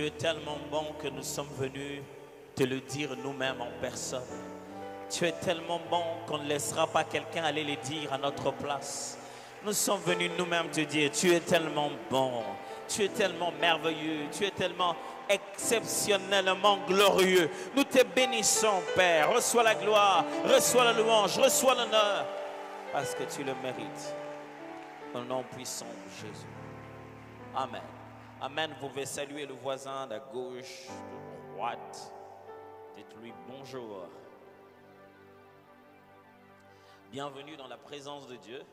Tu es tellement bon que nous sommes venus te le dire nous-mêmes en personne. Tu es tellement bon qu'on ne laissera pas quelqu'un aller le dire à notre place. Nous sommes venus nous-mêmes te dire, tu es tellement bon, tu es tellement merveilleux, tu es tellement exceptionnellement glorieux. Nous te bénissons, Père. Reçois la gloire, reçois la louange, reçois l'honneur, parce que tu le mérites. Au nom puissant de Jésus. Amen. Amen. Vous pouvez saluer le voisin de gauche, de droite. Dites-lui bonjour. Bienvenue dans la présence de Dieu.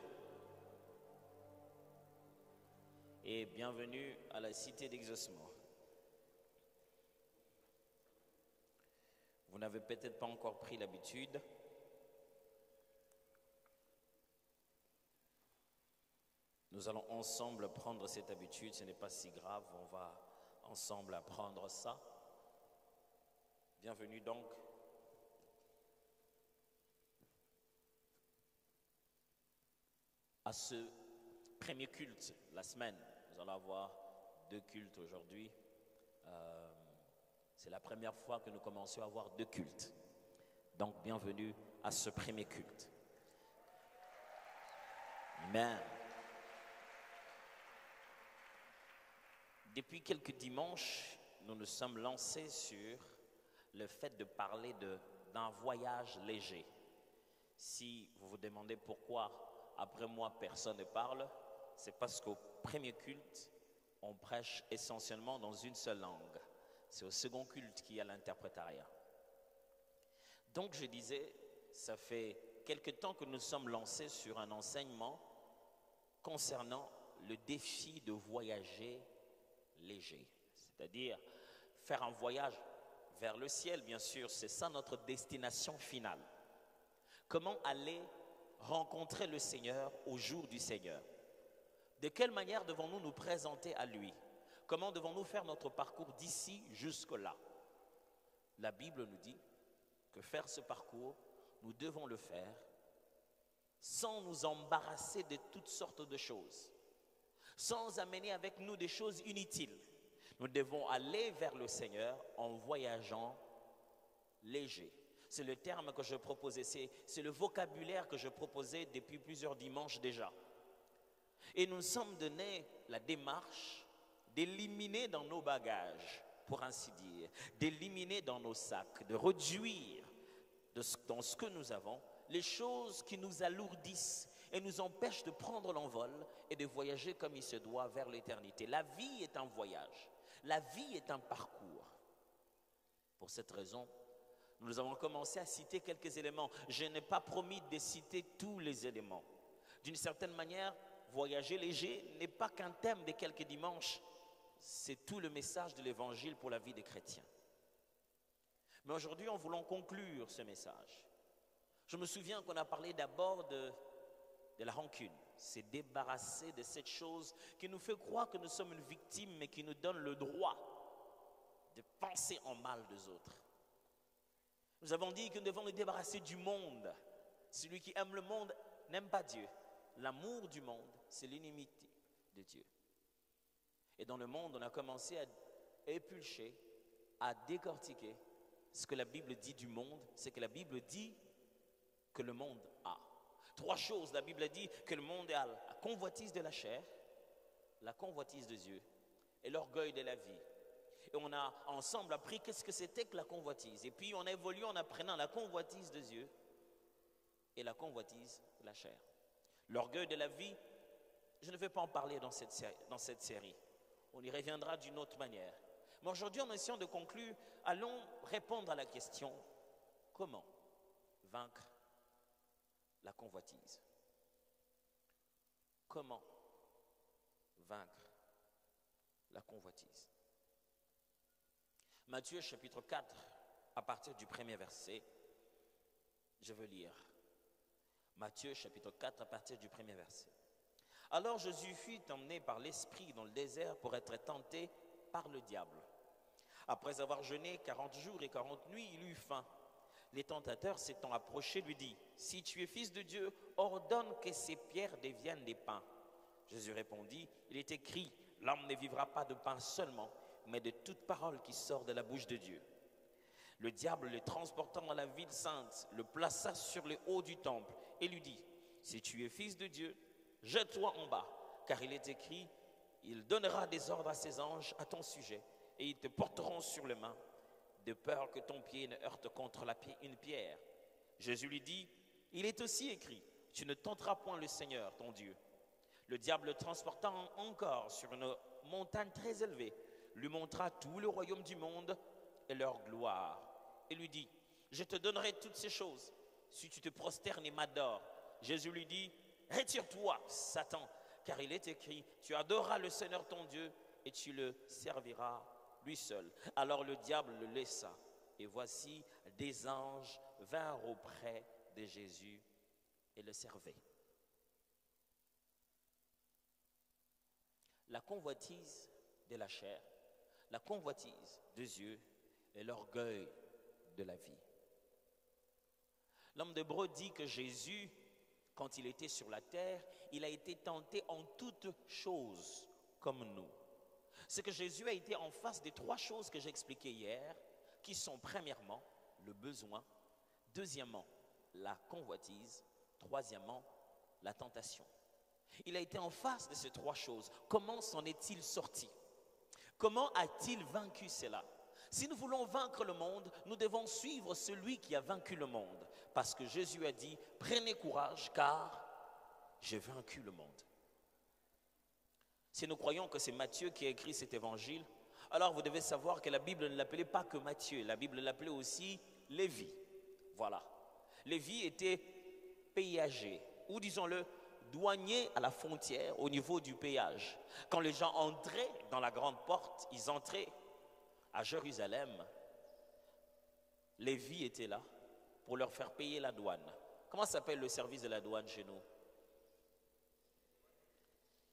Et bienvenue à la cité d'exaucement. Vous n'avez peut-être pas encore pris l'habitude. Nous allons ensemble prendre cette habitude, ce n'est pas si grave, on va ensemble apprendre ça. Bienvenue donc. À ce premier culte, la semaine, nous allons avoir 2 cultes aujourd'hui. C'est la première fois que nous commençons à avoir 2 cultes. Donc, bienvenue à ce premier culte. Amen. Depuis quelques dimanches, nous nous sommes lancés sur le fait de parler d'un voyage léger. Si vous vous demandez pourquoi, après moi, personne ne parle, c'est parce qu'au premier culte, on prêche essentiellement dans une seule langue. C'est au second culte qu'il y a l'interprétariat. Donc je disais, ça fait quelque temps que nous sommes lancés sur un enseignement concernant le défi de voyager léger. C'est-à-dire faire un voyage vers le ciel, bien sûr, c'est ça notre destination finale. Comment aller rencontrer le Seigneur au jour du Seigneur? De quelle manière devons-nous nous présenter à lui? Comment devons-nous faire notre parcours d'ici jusque-là? La Bible nous dit que faire ce parcours, nous devons le faire sans nous embarrasser de toutes sortes de choses, sans amener avec nous des choses inutiles. Nous devons aller vers le Seigneur en voyageant léger. C'est le terme que je proposais, c'est le vocabulaire que je proposais depuis plusieurs dimanches déjà. Et nous nous sommes donné la démarche d'éliminer dans nos bagages, pour ainsi dire, d'éliminer dans nos sacs, de réduire dans ce que nous avons, les choses qui nous alourdissent et nous empêchent de prendre l'envol et de voyager comme il se doit vers l'éternité. La vie est un voyage, la vie est un parcours. Pour cette raison, nous avons commencé à citer quelques éléments. Je n'ai pas promis de citer tous les éléments. D'une certaine manière, voyager léger n'est pas qu'un thème de quelques dimanches, c'est tout le message de l'évangile pour la vie des chrétiens. Mais aujourd'hui, en voulant conclure ce message, je me souviens qu'on a parlé d'abord de la rancune. C'est débarrasser de cette chose qui nous fait croire que nous sommes une victime, mais qui nous donne le droit de penser en mal des autres. Nous avons dit que nous devons nous débarrasser du monde. Celui qui aime le monde n'aime pas Dieu. L'amour du monde, c'est l'inimité de Dieu. Et dans le monde, on a commencé à éplucher, à décortiquer ce que la Bible dit du monde. C'est que la Bible dit que le monde a 3 choses. La Bible dit que le monde a la convoitise de la chair, la convoitise des yeux et l'orgueil de la vie. Et on a ensemble appris qu'est-ce que c'était que la convoitise. Et puis on a évolué en apprenant la convoitise des yeux et la convoitise de la chair. L'orgueil de la vie, je ne vais pas en parler dans cette série. On y reviendra d'une autre manière. Mais aujourd'hui, en essayant de conclure, allons répondre à la question, comment vaincre la convoitise? Comment vaincre la convoitise? Matthieu chapitre 4, à partir du premier verset, je veux lire. Matthieu chapitre 4, à partir du premier verset. Alors Jésus fut emmené par l'Esprit dans le désert pour être tenté par le diable. Après avoir jeûné 40 jours et 40 nuits, il eut faim. Les tentateurs s'étant approchés lui dit, « Si tu es fils de Dieu, ordonne que ces pierres deviennent des pains. » Jésus répondit, « Il est écrit, l'homme ne vivra pas de pain seulement, mais de toute parole qui sort de la bouche de Dieu. Le diable, le transportant dans la ville sainte, le plaça sur le haut du temple et lui dit, « Si tu es fils de Dieu, jette-toi en bas, car il est écrit, il donnera des ordres à ses anges à ton sujet, et ils te porteront sur les mains, de peur que ton pied ne heurte contre une pierre. » Jésus lui dit, « Il est aussi écrit, tu ne tenteras point le Seigneur, ton Dieu. » Le diable le transportant encore sur une montagne très élevée, lui montra tout le royaume du monde et leur gloire. Et lui dit, « Je te donnerai toutes ces choses, si tu te prosternes et m'adores. » Jésus lui dit, « Retire-toi, Satan, car il est écrit, tu adoreras le Seigneur ton Dieu et tu le serviras lui seul. » Alors le diable le laissa, et voici des anges vinrent auprès de Jésus et le servaient. La convoitise de la chair, la convoitise des yeux et l'orgueil de la vie. L'homme d'Hébreu dit que Jésus, quand il était sur la terre, il a été tenté en toutes choses comme nous. C'est que Jésus a été en face des trois choses que j'ai expliquées hier, qui sont premièrement le besoin, deuxièmement la convoitise, troisièmement la tentation. Il a été en face de ces trois choses. Comment s'en est-il sorti? Comment a-t-il vaincu cela? Si nous voulons vaincre le monde, nous devons suivre celui qui a vaincu le monde. Parce que Jésus a dit, prenez courage car j'ai vaincu le monde. Si nous croyons que c'est Matthieu qui a écrit cet évangile, alors vous devez savoir que la Bible ne l'appelait pas que Matthieu, la Bible l'appelait aussi Lévi. Voilà. Lévi était péager, ou disons-le, douanier à la frontière au niveau du péage. Quand les gens entraient dans la grande porte, ils entraient à Jérusalem. Lévi était là pour leur faire payer la douane. Comment s'appelle le service de la douane chez nous?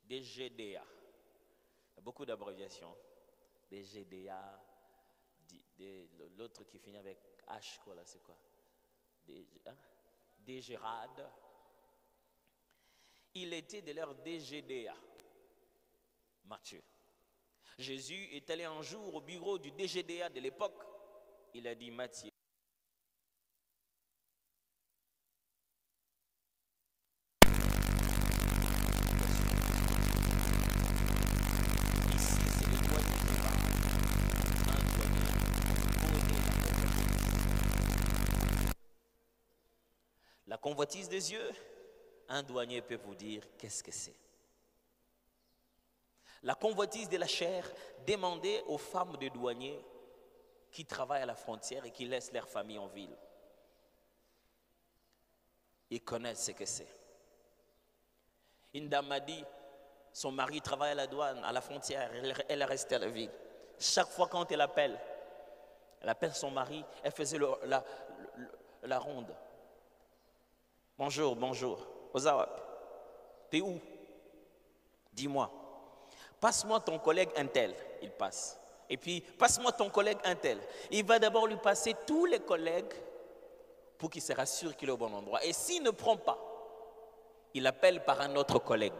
DGDA. Il y a beaucoup d'abréviations. DGDA, l'autre qui finit avec H, quoi là, c'est quoi? DGRAD. Il était de leur DGDA, Matthieu. Jésus est allé un jour au bureau du DGDA de l'époque. Il a dit, Matthieu, ici c'est le douanier qui parle. Un douanier connaît la convoitise des yeux. Un douanier peut vous dire qu'est-ce que c'est. La convoitise de la chair, demandez aux femmes de douaniers qui travaillent à la frontière et qui laissent leur famille en ville. Ils connaissent ce que c'est. Une dame m'a dit, son mari travaille à la douane, à la frontière, elle est restée à la ville. Chaque fois quand elle appelle son mari, elle faisait la ronde. Bonjour, bonjour. Ozawap, t'es où? Dis-moi. Passe-moi ton collègue Intel. Il passe. Et puis, passe-moi ton collègue Intel. Il va d'abord lui passer tous les collègues pour qu'il se rassure qu'il est au bon endroit. Et s'il ne prend pas, il appelle par un autre collègue.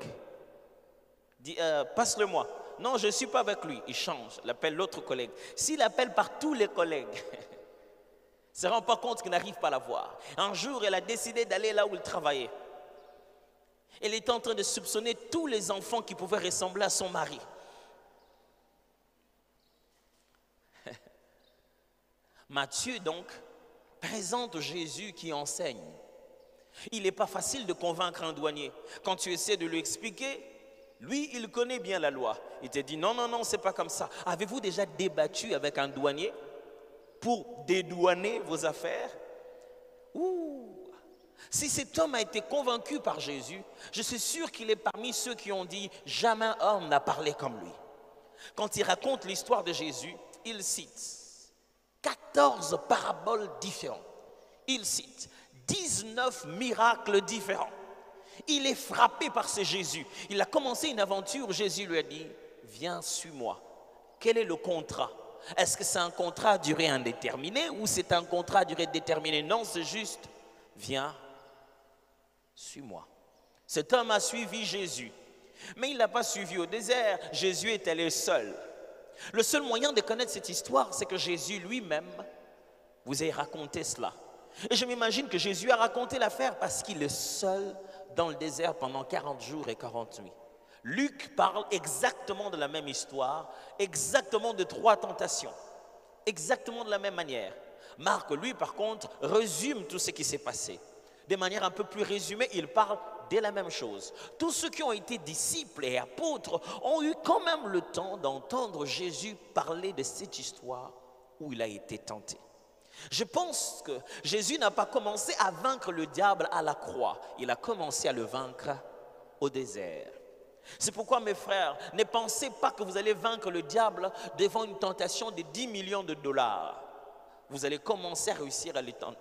Dit, passe-le-moi. Non, je ne suis pas avec lui. Il change. Il appelle l'autre collègue. S'il appelle par tous les collègues, ne se rend pas compte qu'il n'arrive pas à la voir. Un jour, elle a décidé d'aller là où il travaillait. Elle était en train de soupçonner tous les enfants qui pouvaient ressembler à son mari. Matthieu, donc, présente Jésus qui enseigne. Il n'est pas facile de convaincre un douanier. Quand tu essaies de lui expliquer, lui, il connaît bien la loi. Il te dit, non, non, non, c'est pas comme ça. Avez-vous déjà débattu avec un douanier pour dédouaner vos affaires? Si cet homme a été convaincu par Jésus, je suis sûr qu'il est parmi ceux qui ont dit « Jamais homme n'a parlé comme lui ». Quand il raconte l'histoire de Jésus, il cite 14 paraboles différentes. Il cite 19 miracles différents. Il est frappé par ce Jésus. Il a commencé une aventure, Jésus lui a dit « Viens, suis-moi ». Quel est le contrat? Est-ce que c'est un contrat à durée indéterminée ou c'est un contrat à durée déterminée? Non, c'est juste « Viens, suis-moi ». Cet homme a suivi Jésus, mais il ne l'a pas suivi au désert. Jésus est allé seul. Le seul moyen de connaître cette histoire, c'est que Jésus lui-même vous ait raconté cela. Et je m'imagine que Jésus a raconté l'affaire parce qu'il est seul dans le désert pendant 40 jours et 40 nuits. Luc parle exactement de la même histoire, exactement de 3 tentations, exactement de la même manière. Marc, lui, par contre, résume tout ce qui s'est passé. De manière un peu plus résumée, il parle de la même chose. Tous ceux qui ont été disciples et apôtres ont eu quand même le temps d'entendre Jésus parler de cette histoire où il a été tenté. Je pense que Jésus n'a pas commencé à vaincre le diable à la croix. Il a commencé à le vaincre au désert. C'est pourquoi, mes frères, ne pensez pas que vous allez vaincre le diable devant une tentation de 10 millions de dollars. Vous allez commencer à réussir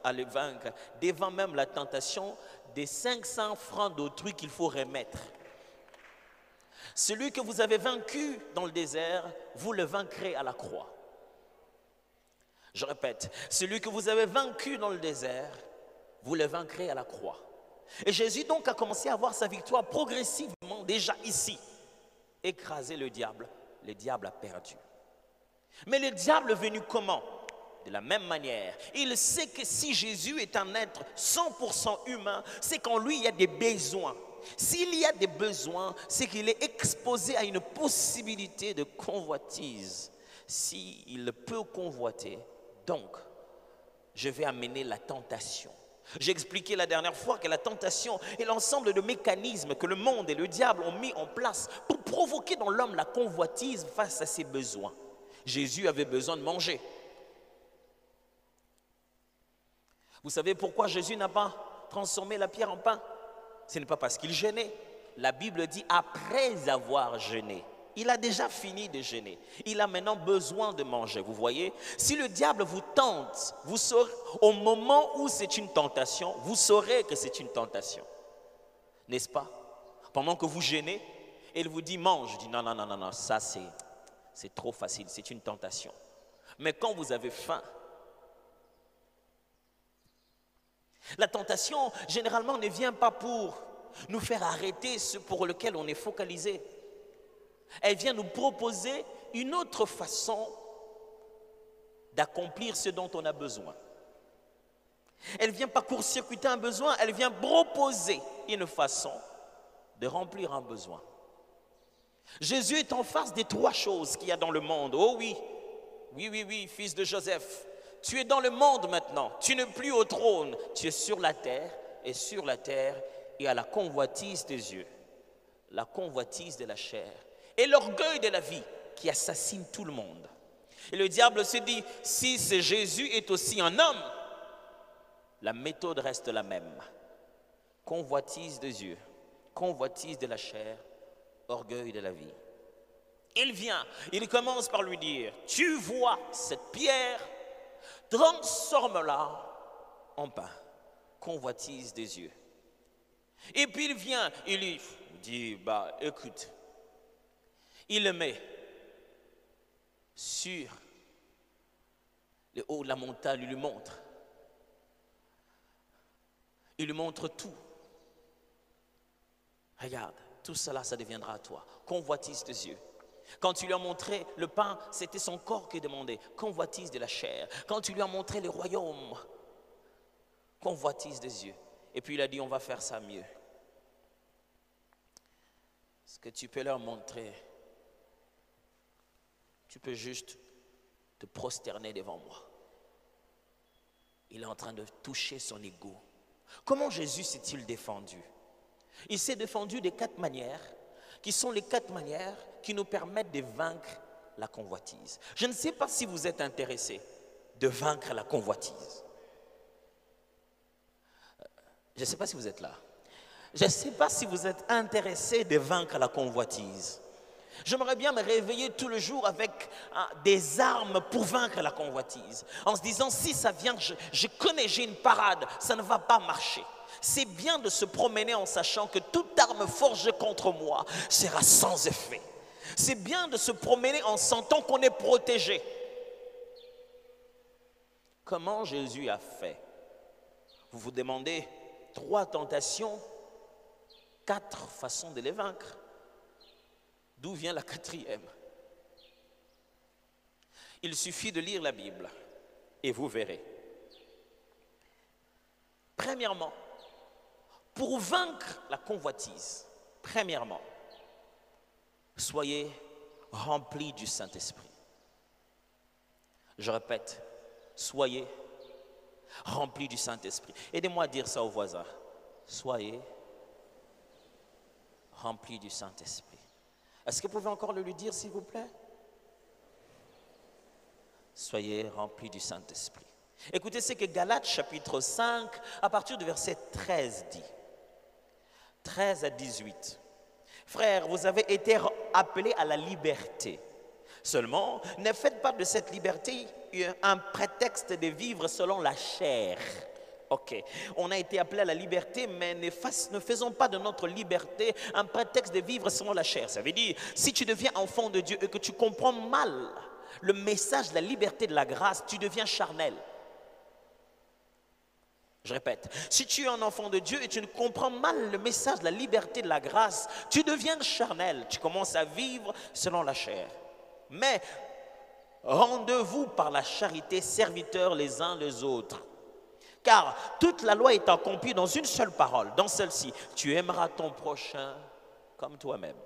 à le vaincre devant même la tentation des 500 francs d'autrui qu'il faut remettre. Celui que vous avez vaincu dans le désert, vous le vaincrez à la croix. Je répète, celui que vous avez vaincu dans le désert, vous le vaincrez à la croix. Et Jésus donc a commencé à avoir sa victoire progressivement déjà ici. Écraser le diable a perdu. Mais le diable est venu comment? De la même manière. Il sait que si Jésus est un être 100% humain, c'est qu'en lui il y a des besoins. S'il y a des besoins, c'est qu'il est exposé à une possibilité de convoitise. S'il peut convoiter, donc je vais amener la tentation. J'ai expliqué la dernière fois que la tentation est l'ensemble de mécanismes que le monde et le diable ont mis en place pour provoquer dans l'homme la convoitise face à ses besoins. Jésus avait besoin de manger. Vous savez pourquoi Jésus n'a pas transformé la pierre en pain? Ce n'est pas parce qu'il jeûnait. La Bible dit après avoir jeûné. Il a déjà fini de jeûner. Il a maintenant besoin de manger. Vous voyez, si le diable vous tente, vous saurez, au moment où c'est une tentation, vous saurez que c'est une tentation. N'est-ce pas? Pendant que vous jeûnez, il vous dit mange. Je dis non, non, non, non, non, ça c'est trop facile, c'est une tentation. Mais quand vous avez faim, la tentation, généralement, ne vient pas pour nous faire arrêter ce pour lequel on est focalisé. Elle vient nous proposer une autre façon d'accomplir ce dont on a besoin. Elle ne vient pas court-circuiter un besoin, elle vient proposer une façon de remplir un besoin. Jésus est en face des 3 choses qu'il y a dans le monde. Oh oui, oui, oui, oui, fils de Joseph. Tu es dans le monde maintenant, tu n'es plus au trône, tu es sur la terre, et sur la terre, il y a la convoitise des yeux, la convoitise de la chair, et l'orgueil de la vie qui assassine tout le monde. Et le diable se dit, si ce Jésus est aussi un homme, la méthode reste la même. Convoitise des yeux, convoitise de la chair, orgueil de la vie. Il vient, il commence par lui dire, tu vois cette pierre, transforme-la en pain, convoitise des yeux. Et puis il vient, il lui dit, bah écoute, il le met sur le haut de la montagne, il lui montre. Il lui montre tout. Regarde, tout cela, ça deviendra à toi. Convoitise des yeux. Quand tu lui as montré le pain, c'était son corps qui demandait. Convoitise de la chair. Quand tu lui as montré le royaume, convoitise des yeux. Et puis il a dit, on va faire ça mieux. Ce que tu peux leur montrer, tu peux juste te prosterner devant moi. Il est en train de toucher son ego. Comment Jésus s'est-il défendu? Il s'est défendu de 4 manières, qui sont les 4 manières qui nous permettent de vaincre la convoitise. Je ne sais pas si vous êtes intéressé de vaincre la convoitise. Je ne sais pas si vous êtes là. Je ne sais pas si vous êtes intéressé de vaincre la convoitise. J'aimerais bien me réveiller tout le jour avec des armes pour vaincre la convoitise. En se disant, si ça vient, je connais, j'ai une parade, ça ne va pas marcher. C'est bien de se promener en sachant que toute arme forgée contre moi sera sans effet. C'est bien de se promener en sentant qu'on est protégé. Comment Jésus a fait? Vous vous demandez 3 tentations, 4 façons de les vaincre. D'où vient la 4e? Il suffit de lire la Bible et vous verrez. Premièrement, pour vaincre la convoitise, premièrement, soyez remplis du Saint-Esprit. Je répète, soyez remplis du Saint-Esprit. Aidez-moi à dire ça aux voisins. Soyez remplis du Saint-Esprit. Est-ce que vous pouvez encore le lui dire, s'il vous plaît? Soyez remplis du Saint-Esprit. Écoutez ce que Galates chapitre 5, à partir du verset 13 dit. 13 à 18. Frères, vous avez été appelés à la liberté. Seulement, ne faites pas de cette liberté un prétexte de vivre selon la chair. Ok, on a été appelés à la liberté, mais ne faisons pas de notre liberté un prétexte de vivre selon la chair. Ça veut dire, si tu deviens enfant de Dieu et que tu comprends mal le message de la liberté de la grâce, tu deviens charnel. Je répète, si tu es un enfant de Dieu et tu ne comprends mal le message de la liberté de la grâce, tu deviens charnel, tu commences à vivre selon la chair. Mais rendez-vous par la charité serviteurs les uns les autres. Car toute la loi est accomplie dans une seule parole, dans celle-ci, tu aimeras ton prochain comme toi-même.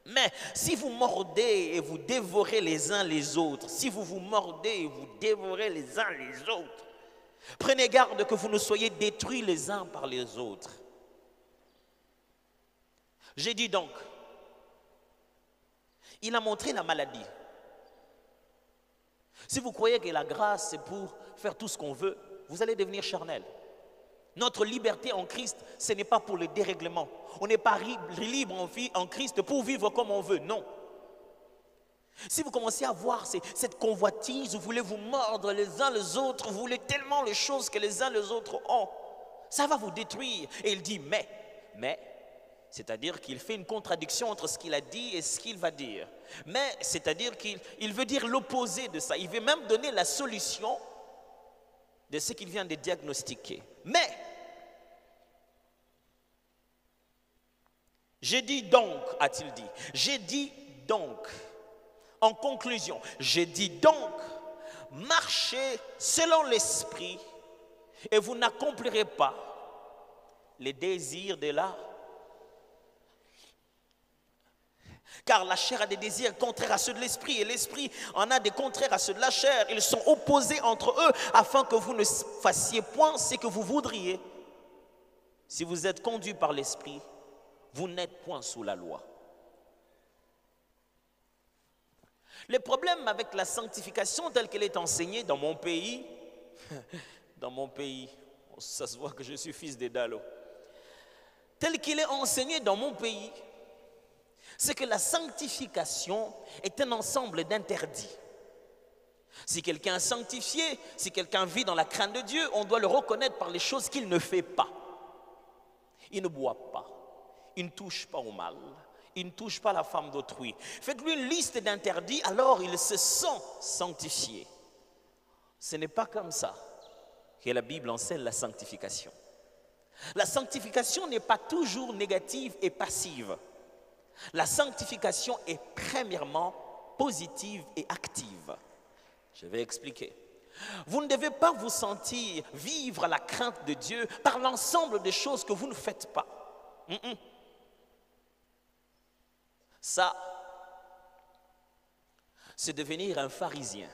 Mais si vous mordez et vous dévorez les uns les autres, si vous vous mordez et vous dévorez les uns les autres, prenez garde que vous ne soyez détruits les uns par les autres. J'ai dit donc, il a montré la maladie. Si vous croyez que la grâce c'est pour faire tout ce qu'on veut, vous allez devenir charnel. Notre liberté en Christ, ce n'est pas pour le dérèglement. On n'est pas libre en Christ pour vivre comme on veut, non. Si vous commencez à voir cette convoitise, vous voulez vous mordre les uns les autres, vous voulez tellement les choses que les uns les autres ont, ça va vous détruire. Et il dit mais, c'est-à-dire qu'il fait une contradiction entre ce qu'il a dit et ce qu'il va dire. Mais, c'est-à-dire qu'il veut dire l'opposé de ça. Il veut même donner la solution de ce qu'il vient de diagnostiquer. Mais, j'ai dit donc, a-t-il dit, j'ai dit donc, en conclusion, j'ai dit donc, marchez selon l'esprit et vous n'accomplirez pas les désirs de la. Car la chair a des désirs contraires à ceux de l'esprit et l'esprit en a des contraires à ceux de la chair. Ils sont opposés entre eux afin que vous ne fassiez point ce que vous voudriez. Si vous êtes conduits par l'esprit, vous n'êtes point sous la loi. Le problème avec la sanctification telle qu'elle est enseignée dans mon pays, ça se voit que je suis fils de Dalo, telle qu'il est enseigné dans mon pays, c'est que la sanctification est un ensemble d'interdits. Si quelqu'un est sanctifié, si quelqu'un vit dans la crainte de Dieu, on doit le reconnaître par les choses qu'il ne fait pas. Il ne boit pas, il ne touche pas au mal, il ne touche pas la femme d'autrui. Faites-lui une liste d'interdits, alors il se sent sanctifié. Ce n'est pas comme ça que la Bible enseigne la sanctification. La sanctification n'est pas toujours négative et passive. La sanctification est premièrement positive et active. Je vais expliquer. Vous ne devez pas vous sentir vivre la crainte de Dieu par l'ensemble des choses que vous ne faites pas. Ça, c'est devenir un pharisien.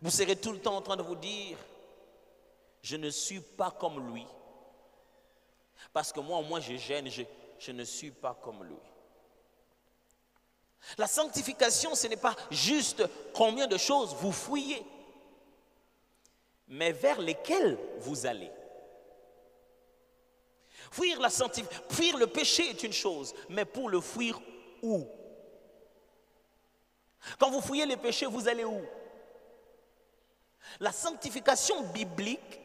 Vous serez tout le temps en train de vous dire, je ne suis pas comme lui. Parce que moi je gêne, je ne suis pas comme lui. La sanctification, ce n'est pas juste combien de choses vous fouillez, mais vers lesquelles vous allez. Fuir le péché est une chose, mais pour le fuir où? Quand vous fouillez le péché, vous allez où? La sanctification biblique,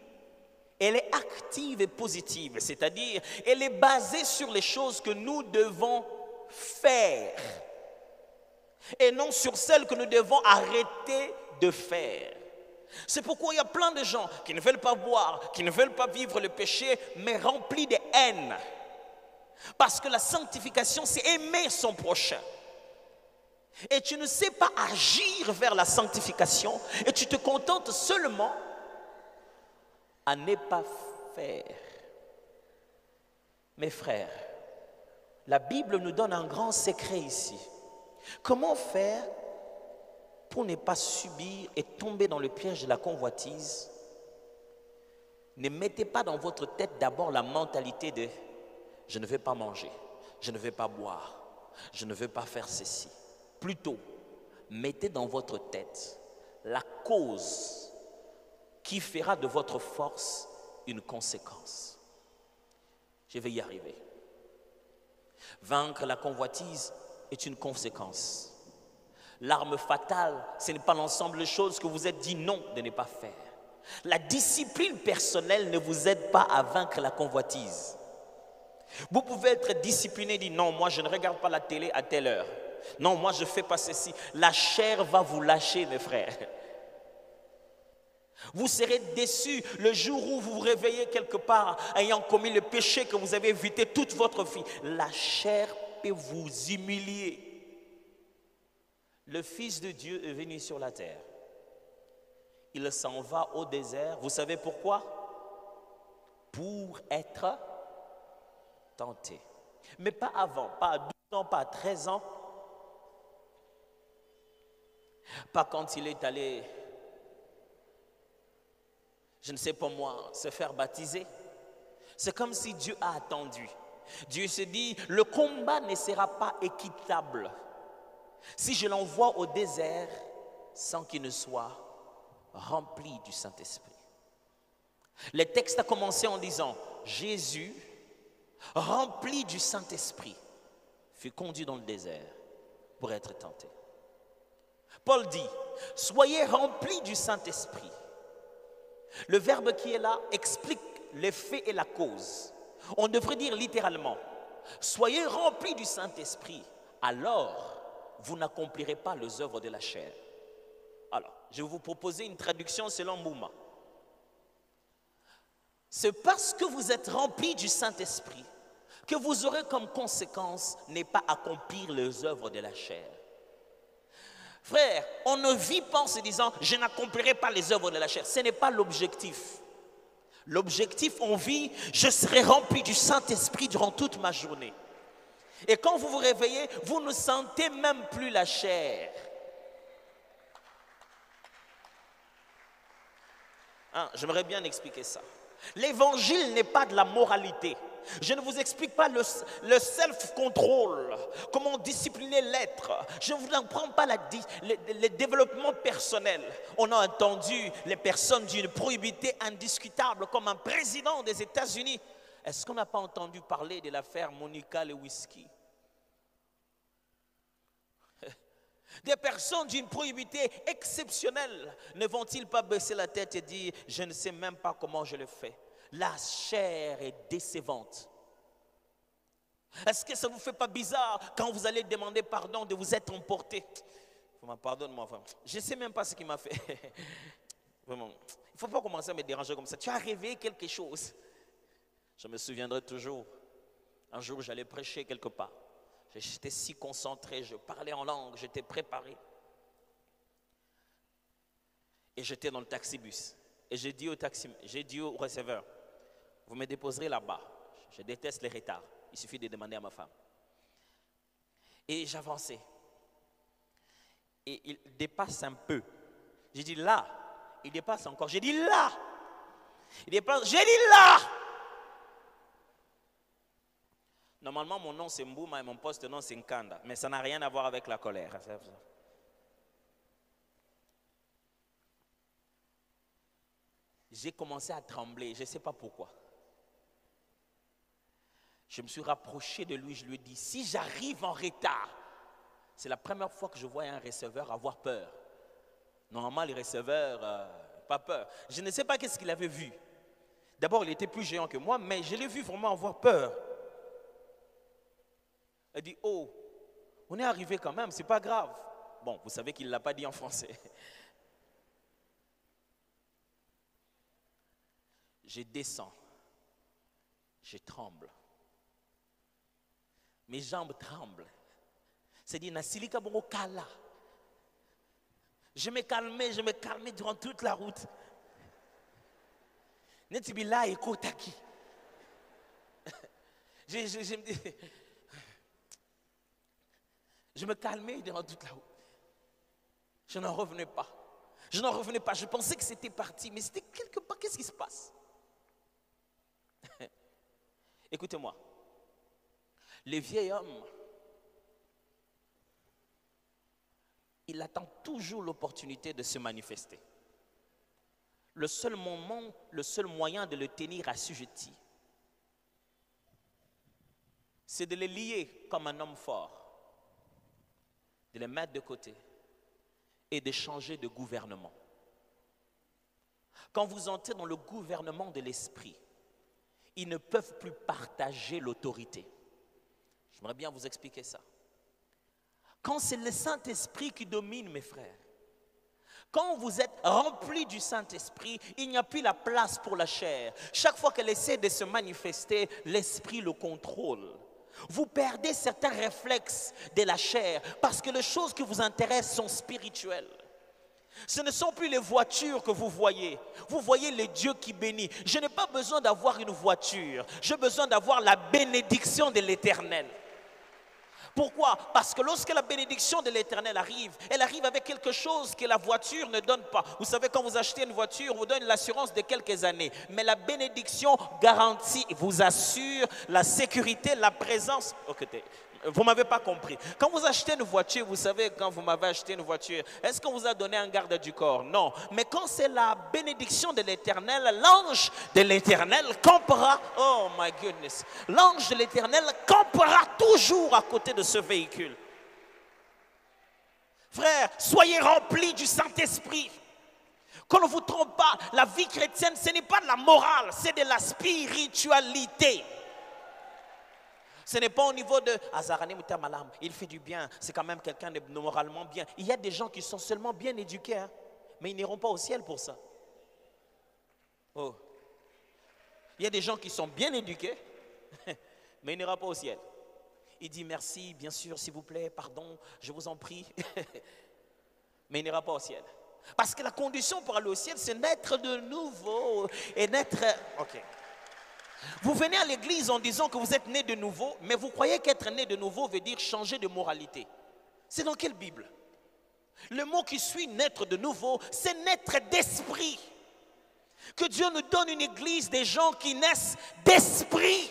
elle est active et positive, c'est-à-dire elle est basée sur les choses que nous devons faire et non sur celles que nous devons arrêter de faire. C'est pourquoi il y a plein de gens qui ne veulent pas boire, qui ne veulent pas vivre le péché, mais remplis de haine. Parce que la sanctification, c'est aimer son prochain. Et tu ne sais pas agir vers la sanctification et tu te contentes seulement à ne pas faire. Mes frères, la Bible nous donne un grand secret ici. Comment faire pour ne pas subir et tomber dans le piège de la convoitise? Ne mettez pas dans votre tête d'abord la mentalité de « je ne vais pas manger, je ne vais pas boire, je ne vais pas faire ceci ». Plutôt, mettez dans votre tête la cause qui fera de votre force une conséquence. Je vais y arriver. Vaincre la convoitise est une conséquence. L'arme fatale, ce n'est pas l'ensemble de choses que vous êtes dit non de ne pas faire. La discipline personnelle ne vous aide pas à vaincre la convoitise. Vous pouvez être discipliné et dire non, moi je ne regarde pas la télé à telle heure. Non, moi je ne fais pas ceci. La chair va vous lâcher, mes frères. Vous serez déçus le jour où vous vous réveillez quelque part ayant commis le péché que vous avez évité toute votre vie. La chair peut vous humilier. Le Fils de Dieu est venu sur la terre. Il s'en va au désert. Vous savez pourquoi? Pour être tenté. Mais pas avant, pas à 12 ans, pas à 13 ans. Pas quand il est allé, je ne sais pas moi, se faire baptiser. C'est comme si Dieu a attendu. Dieu se dit, le combat ne sera pas équitable si je l'envoie au désert sans qu'il ne soit rempli du Saint-Esprit. Le texte a commencé en disant, Jésus, rempli du Saint-Esprit, fut conduit dans le désert pour être tenté. Paul dit, soyez remplis du Saint-Esprit. Le verbe qui est là explique l'effet et la cause. On devrait dire littéralement, soyez remplis du Saint-Esprit, alors vous n'accomplirez pas les œuvres de la chair. Alors, je vais vous proposer une traduction selon Mouma. C'est parce que vous êtes remplis du Saint-Esprit que vous aurez comme conséquence n'est pas accomplir les œuvres de la chair. Frère, on ne vit pas en se disant je n'accomplirai pas les œuvres de la chair. Ce n'est pas l'objectif. L'objectif, on vit, je serai rempli du Saint-Esprit durant toute ma journée. Et quand vous vous réveillez, vous ne sentez même plus la chair. J'aimerais bien expliquer ça. L'évangile n'est pas de la moralité. Je ne vous explique pas le self-control, comment discipliner l'être. Je ne vous apprends pas le développement personnel. On a entendu les personnes d'une probité indiscutable comme un président des États-Unis. Est-ce qu'on n'a pas entendu parler de l'affaire Monica Lewinsky? Des personnes d'une probité exceptionnelle ne vont-ils pas baisser la tête et dire « je ne sais même pas comment je le fais ». La chair est décevante. Est-ce que ça ne vous fait pas bizarre quand vous allez demander pardon de vous être emporté? Pardonne-moi, vraiment. Je ne sais même pas ce qui m'a fait. Vraiment. Il ne faut pas commencer à me déranger comme ça. Tu as rêvé quelque chose. Je me souviendrai toujours. Un jour, j'allais prêcher quelque part. J'étais si concentré, je parlais en langue, j'étais préparé. Et j'étais dans le taxibus. Et j'ai dit au receveur, vous me déposerez là-bas. Je déteste les retards. Il suffit de demander à ma femme. Et j'avançais. Et il dépasse un peu. J'ai dit là. Il dépasse encore. J'ai dit là. Il dépasse. J'ai dit là. Normalement, mon nom c'est Mbouma et mon poste nom c'est Nkanda. Mais ça n'a rien à voir avec la colère. J'ai commencé à trembler. Je ne sais pas pourquoi. Je me suis rapproché de lui. Je lui ai dit, si j'arrive en retard, c'est la première fois que je vois un receveur avoir peur. Normalement, les receveurs, pas peur. Je ne sais pas qu'est-ce qu'il avait vu. D'abord, il était plus géant que moi, mais je l'ai vu vraiment avoir peur. Elle dit, oh, on est arrivé quand même, c'est pas grave. Bon, vous savez qu'il ne l'a pas dit en français. Je descends, je tremble. Mes jambes tremblent. C'est dit, Nasilika Bongo Kala. Je me calmais durant toute la route. Netibila et Kotaki. Je me calmais durant toute la route. Je n'en revenais pas. Je pensais que c'était parti, mais c'était quelque part. Qu'est-ce qui se passe? Écoutez-moi. Le vieil homme, il attend toujours l'opportunité de se manifester. Le seul moyen de le tenir assujetti, c'est de le lier comme un homme fort, de le mettre de côté et de changer de gouvernement. Quand vous entrez dans le gouvernement de l'esprit, ils ne peuvent plus partager l'autorité. J'aimerais bien vous expliquer ça. Quand c'est le Saint-Esprit qui domine, mes frères, quand vous êtes rempli du Saint-Esprit, il n'y a plus la place pour la chair. Chaque fois qu'elle essaie de se manifester, l'Esprit le contrôle. Vous perdez certains réflexes de la chair parce que les choses qui vous intéressent sont spirituelles. Ce ne sont plus les voitures que vous voyez le Dieu qui bénit. Je n'ai pas besoin d'avoir une voiture, j'ai besoin d'avoir la bénédiction de l'Éternel. Pourquoi? Parce que lorsque la bénédiction de l'Éternel arrive, elle arrive avec quelque chose que la voiture ne donne pas. Vous savez, quand vous achetez une voiture, on vous donne l'assurance de quelques années. Mais la bénédiction garantit, vous assure la sécurité, la présence. Okay. Vous ne m'avez pas compris. Quand vous achetez une voiture, vous savez, quand vous m'avez acheté une voiture, est-ce qu'on vous a donné un garde du corps? Non. Mais quand c'est la bénédiction de l'Éternel, l'ange de l'Éternel campera, oh my goodness, l'ange de l'Éternel campera toujours à côté de ce véhicule. Frère, soyez remplis du Saint-Esprit. Qu'on ne vous trompe pas, la vie chrétienne, ce n'est pas de la morale, c'est de la spiritualité. Ce n'est pas au niveau de Azarane Moutamalam, il fait du bien, c'est quand même quelqu'un de moralement bien. Il y a des gens qui sont seulement bien éduqués, hein, mais ils n'iront pas au ciel pour ça. Oh. Il y a des gens qui sont bien éduqués, mais ils n'iront pas au ciel. Il dit merci, bien sûr, s'il vous plaît, pardon, je vous en prie. Mais il n'ira pas au ciel. Parce que la condition pour aller au ciel, c'est naître de nouveau et naître... Ok. Vous venez à l'église en disant que vous êtes né de nouveau, mais vous croyez qu'être né de nouveau veut dire changer de moralité. C'est dans quelle Bible? Le mot qui suit naître de nouveau, c'est naître d'esprit. Que Dieu nous donne une église des gens qui naissent d'esprit.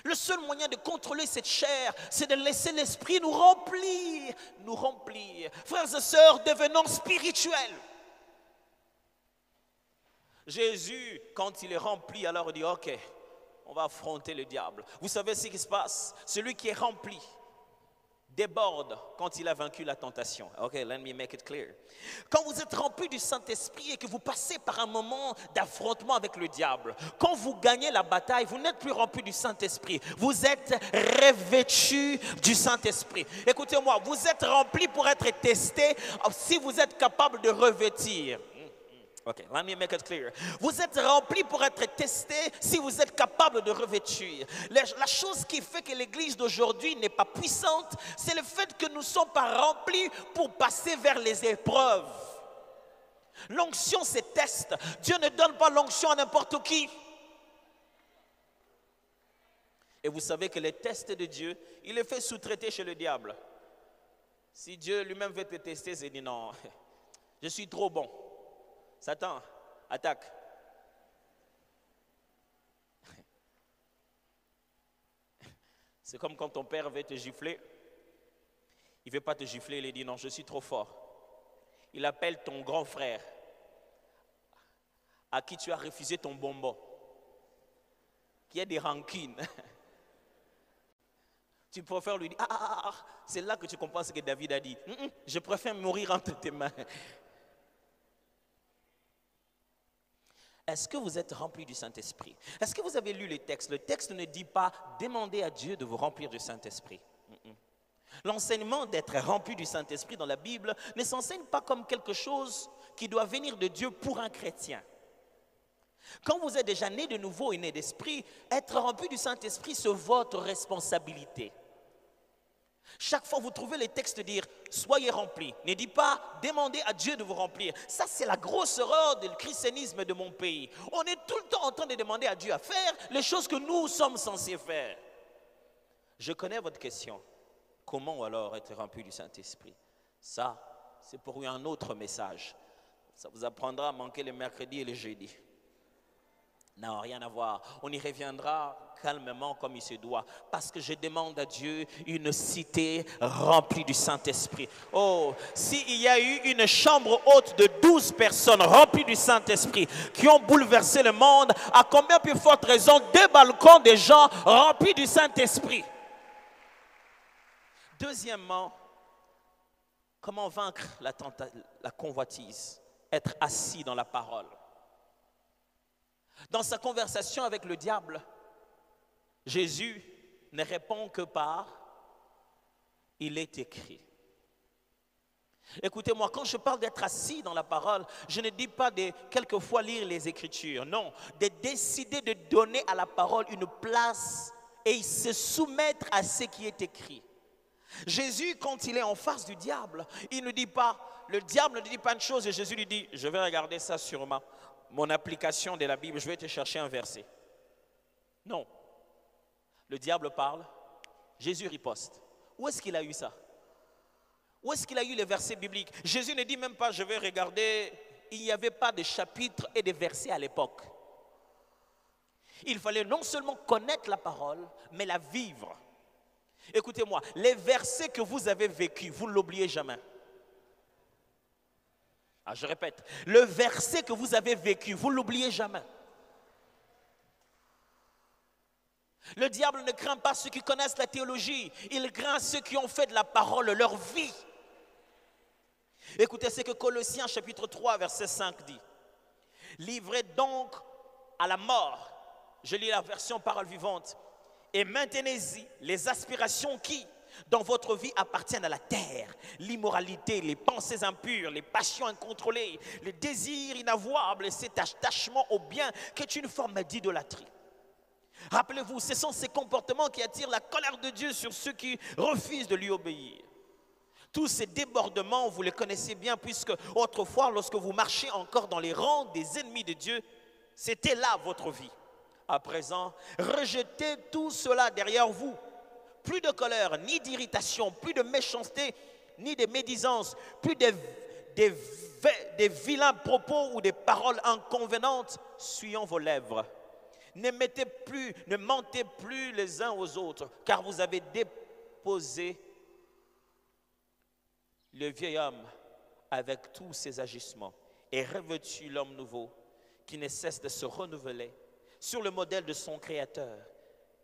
Le seul moyen de contrôler cette chair, c'est de laisser l'esprit nous remplir. Nous remplir. Frères et sœurs, devenons spirituels. Jésus, quand il est rempli, alors il dit, ok, on va affronter le diable. Vous savez ce qui se passe? Celui qui est rempli déborde quand il a vaincu la tentation. Ok, let me make it clear. Quand vous êtes rempli du Saint-Esprit et que vous passez par un moment d'affrontement avec le diable, quand vous gagnez la bataille, vous n'êtes plus rempli du Saint-Esprit. Vous êtes revêtu du Saint-Esprit. Écoutez-moi, vous êtes rempli pour être testé si vous êtes capable de revêtir. Ok, let me make it clear. Vous êtes rempli pour être testé si vous êtes capable de revêtir. La chose qui fait que l'église d'aujourd'hui n'est pas puissante, c'est le fait que nous ne sommes pas remplis pour passer vers les épreuves. L'onction, c'est test. Dieu ne donne pas l'onction à n'importe qui. Et vous savez que les tests de Dieu, il les fait sous-traiter chez le diable. Si Dieu lui-même veut te tester, il dit non, je suis trop bon. Satan, attaque. C'est comme quand ton père veut te gifler. Il ne veut pas te gifler, il dit non, je suis trop fort. Il appelle ton grand frère à qui tu as refusé ton bonbon, qui a des rancunes. Tu préfères lui dire, c'est là que tu comprends ce que David a dit. Je préfère mourir entre tes mains. Est-ce que vous êtes rempli du Saint-Esprit? Est-ce que vous avez lu les textes? Le texte ne dit pas demandez à Dieu de vous remplir du Saint-Esprit. L'enseignement d'être rempli du Saint-Esprit dans la Bible ne s'enseigne pas comme quelque chose qui doit venir de Dieu pour un chrétien. Quand vous êtes déjà né de nouveau et né d'esprit, être rempli du Saint-Esprit, c'est votre responsabilité. Chaque fois vous trouvez les textes dire « soyez remplis », ne dit pas « demandez à Dieu de vous remplir ». Ça, c'est la grosse erreur du christianisme de mon pays. On est tout le temps en train de demander à Dieu à faire les choses que nous sommes censés faire. Je connais votre question. Comment alors être rempli du Saint-Esprit? Ça, c'est pour un autre message. Ça vous apprendra à manquer les mercredis et les jeudis. Non, rien à voir. On y reviendra calmement comme il se doit. Parce que je demande à Dieu une cité remplie du Saint-Esprit. Oh, s'il y a eu une chambre haute de 12 personnes remplies du Saint-Esprit qui ont bouleversé le monde, à combien plus forte raison 2 balcons de gens remplis du Saint-Esprit? Deuxièmement, comment vaincre la convoitise? Être assis dans la parole. Dans sa conversation avec le diable, Jésus ne répond que par « il est écrit ». Écoutez-moi, quand je parle d'être assis dans la parole, je ne dis pas de quelquefois lire les Écritures, non, de décider de donner à la parole une place et se soumettre à ce qui est écrit. Jésus, quand il est en face du diable, il ne dit pas, le diable ne dit pas une chose et Jésus lui dit, je vais regarder ça sur mon application de la Bible, je vais te chercher un verset. Non. Le diable parle, Jésus riposte. Où est-ce qu'il a eu ça? Où est-ce qu'il a eu les versets bibliques? Jésus ne dit même pas, je vais regarder, il n'y avait pas de chapitres et de versets à l'époque. Il fallait non seulement connaître la parole, mais la vivre. Écoutez-moi, les versets que vous avez vécus, vous ne l'oubliez jamais. Ah, je répète, le verset que vous avez vécu, vous ne l'oubliez jamais. Le diable ne craint pas ceux qui connaissent la théologie, il craint ceux qui ont fait de la parole leur vie. Écoutez ce que Colossiens chapitre 3 verset 5 dit. Livrez donc à la mort, je lis la version parole vivante, et maintenez-y les aspirations qui, dans votre vie, appartiennent à la terre. L'immoralité, les pensées impures, les passions incontrôlées, les désirs inavouables et cet attachement au bien qui est une forme d'idolâtrie. Rappelez-vous, ce sont ces comportements qui attirent la colère de Dieu sur ceux qui refusent de lui obéir. Tous ces débordements, vous les connaissez bien, puisque autrefois, lorsque vous marchiez encore dans les rangs des ennemis de Dieu, c'était là votre vie. À présent, rejetez tout cela derrière vous. Plus de colère, ni d'irritation, plus de méchanceté, ni de médisance, plus des vilains propos ou des paroles inconvenantes fuyant vos lèvres. Ne mentez plus les uns aux autres, car vous avez déposé le vieil homme avec tous ses agissements et revêtu l'homme nouveau qui ne cesse de se renouveler sur le modèle de son Créateur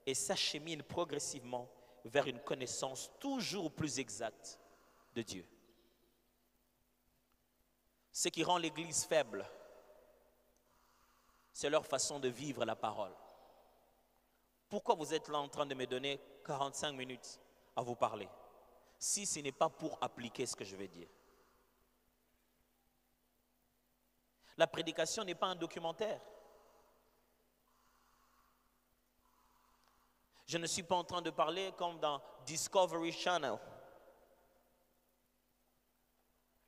et s'achemine progressivement vers une connaissance toujours plus exacte de Dieu. Ce qui rend l'Église faible, c'est leur façon de vivre la parole. Pourquoi vous êtes là en train de me donner 45 minutes à vous parler, si ce n'est pas pour appliquer ce que je vais dire? La prédication n'est pas un documentaire. Je ne suis pas en train de parler comme dans Discovery Channel.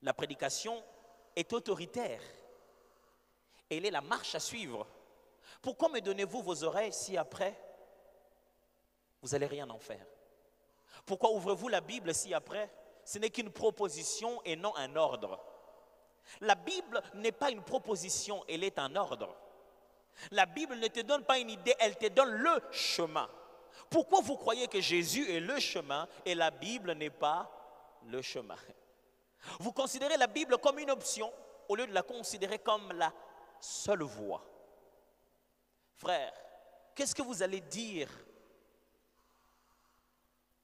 La prédication est autoritaire. Elle est la marche à suivre. Pourquoi me donnez-vous vos oreilles si après, vous n'allez rien en faire? Pourquoi ouvrez-vous la Bible si après, ce n'est qu'une proposition et non un ordre? La Bible n'est pas une proposition, elle est un ordre. La Bible ne te donne pas une idée, elle te donne le chemin. Pourquoi vous croyez que Jésus est le chemin et la Bible n'est pas le chemin? Vous considérez la Bible comme une option au lieu de la considérer comme la seule voie. Frère, qu'est-ce que vous allez dire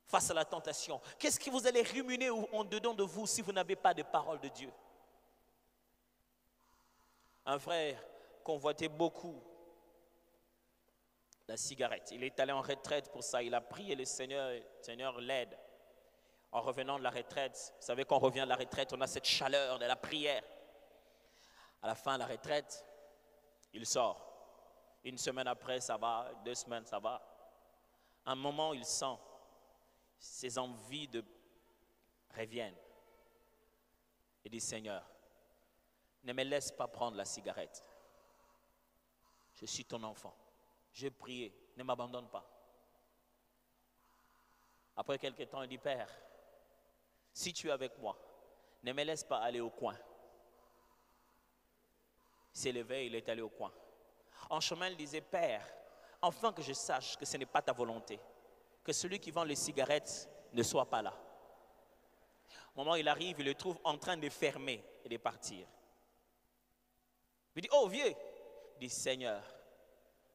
face à la tentation? Qu'est-ce que vous allez ruminer en dedans de vous si vous n'avez pas de parole de Dieu? Un frère convoitait beaucoup la cigarette. Il est allé en retraite pour ça. Il a prié le Seigneur l'aide. En revenant de la retraite, vous savez quand on revient de la retraite, on a cette chaleur de la prière. À la fin de la retraite, il sort. Une semaine après, ça va. 2 semaines, ça va. À un moment, il sent ses envies reviennent. Il dit, Seigneur, ne me laisse pas prendre la cigarette. Je suis ton enfant. J'ai prié, ne m'abandonne pas. Après quelques temps, il dit, Père, si tu es avec moi, ne me laisse pas aller au coin. Il s'est levé, il est allé au coin. En chemin, il disait, Père, enfin que je sache que ce n'est pas ta volonté, que celui qui vend les cigarettes ne soit pas là. Au moment où il arrive, il le trouve en train de fermer et de partir. Il dit, oh vieux, il dit, Seigneur,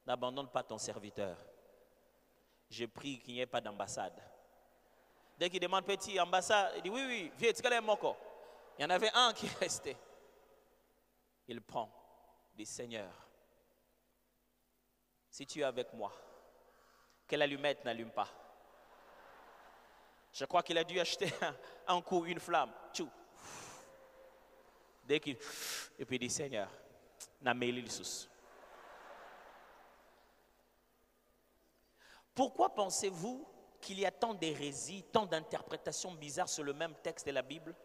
n'abandonne pas ton serviteur. Je prie qu'il n'y ait pas d'ambassade. Dès qu'il demande petit ambassade, il dit, oui, vieux, tu connais mon corps. Il y en avait un qui restait. Il prend, il dit, Seigneur, si tu es avec moi, que l'allumette n'allume pas. Je crois qu'il a dû acheter un coup, une flamme. Tchou. Dès qu'il... Et puis il dit, Seigneur, n'amène le sous. Pourquoi pensez-vous qu'il y a tant d'hérésies, tant d'interprétations bizarres sur le même texte de la Bible?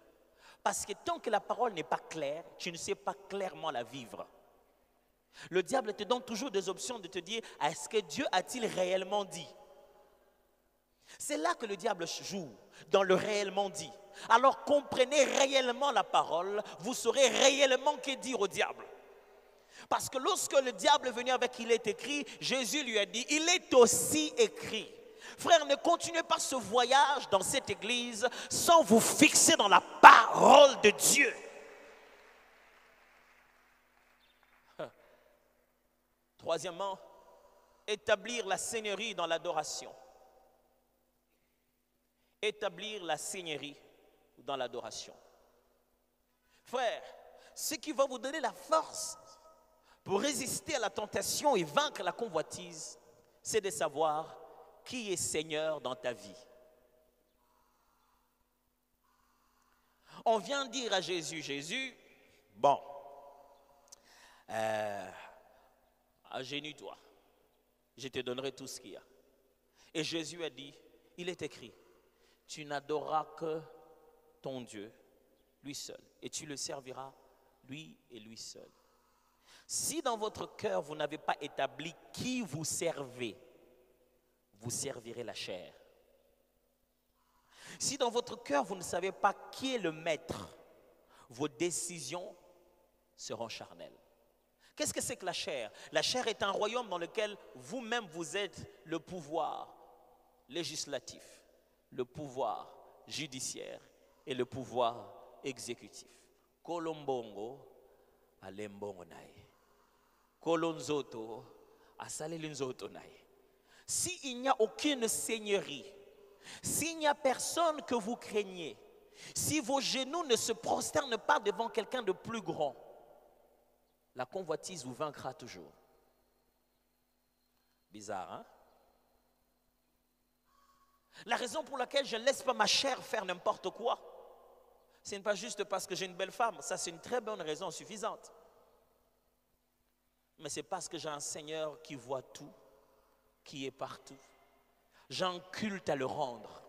Parce que tant que la parole n'est pas claire, tu ne sais pas clairement la vivre. Le diable te donne toujours des options de te dire, est-ce que Dieu a-t-il réellement dit? C'est là que le diable joue, dans le réellement dit. Alors comprenez réellement la parole, vous saurez réellement que dire au diable. Parce que lorsque le diable est venu avec il est écrit, Jésus lui a dit, il est aussi écrit. Frère, ne continuez pas ce voyage dans cette église sans vous fixer dans la parole de Dieu. Troisièmement, établir la seigneurie dans l'adoration. Établir la seigneurie dans l'adoration. Frère, ce qui va vous donner la force pour résister à la tentation et vaincre la convoitise, c'est de savoir qui est Seigneur dans ta vie. On vient dire à Jésus, Jésus, bon, agenouille-toi, je te donnerai tout ce qu'il y a. Et Jésus a dit, il est écrit, tu n'adoreras que ton Dieu, lui seul, et tu le serviras, lui et lui seul. Si dans votre cœur, vous n'avez pas établi qui vous servez, vous servirez la chair. Si dans votre cœur, vous ne savez pas qui est le maître, vos décisions seront charnelles. Qu'est-ce que c'est que la chair? La chair est un royaume dans lequel vous-même vous êtes le pouvoir législatif, le pouvoir judiciaire et le pouvoir exécutif. Kolombongo alembongo nae. Kolonzoto asalelunzoto nae. S'il n'y a aucune seigneurie, s'il n'y a personne que vous craignez, si vos genoux ne se prosternent pas devant quelqu'un de plus grand, la convoitise vous vaincra toujours. Bizarre, hein? La raison pour laquelle je ne laisse pas ma chair faire n'importe quoi, ce n'est pas juste parce que j'ai une belle femme, ça c'est une très bonne raison suffisante. Mais c'est parce que j'ai un Seigneur qui voit tout, qui est partout. J'ai un culte à le rendre.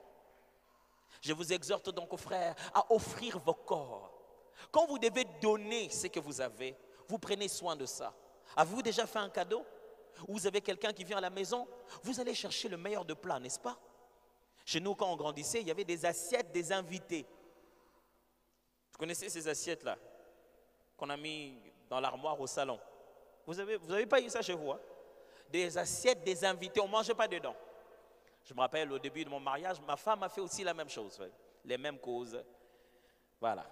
Je vous exhorte donc, frères, à offrir vos corps. Quand vous devez donner ce que vous avez, vous prenez soin de ça. Avez-vous déjà fait un cadeau? Vous avez quelqu'un qui vient à la maison, vous allez chercher le meilleur de plats, n'est-ce pas? Chez nous, quand on grandissait, il y avait des assiettes des invités. Vous connaissez ces assiettes-là qu'on a mis dans l'armoire au salon? Vous avez pas eu ça chez vous, hein? Des assiettes des invités, on ne mangeait pas dedans. Je me rappelle au début de mon mariage, ma femme a fait aussi la même chose, les mêmes causes. Voilà.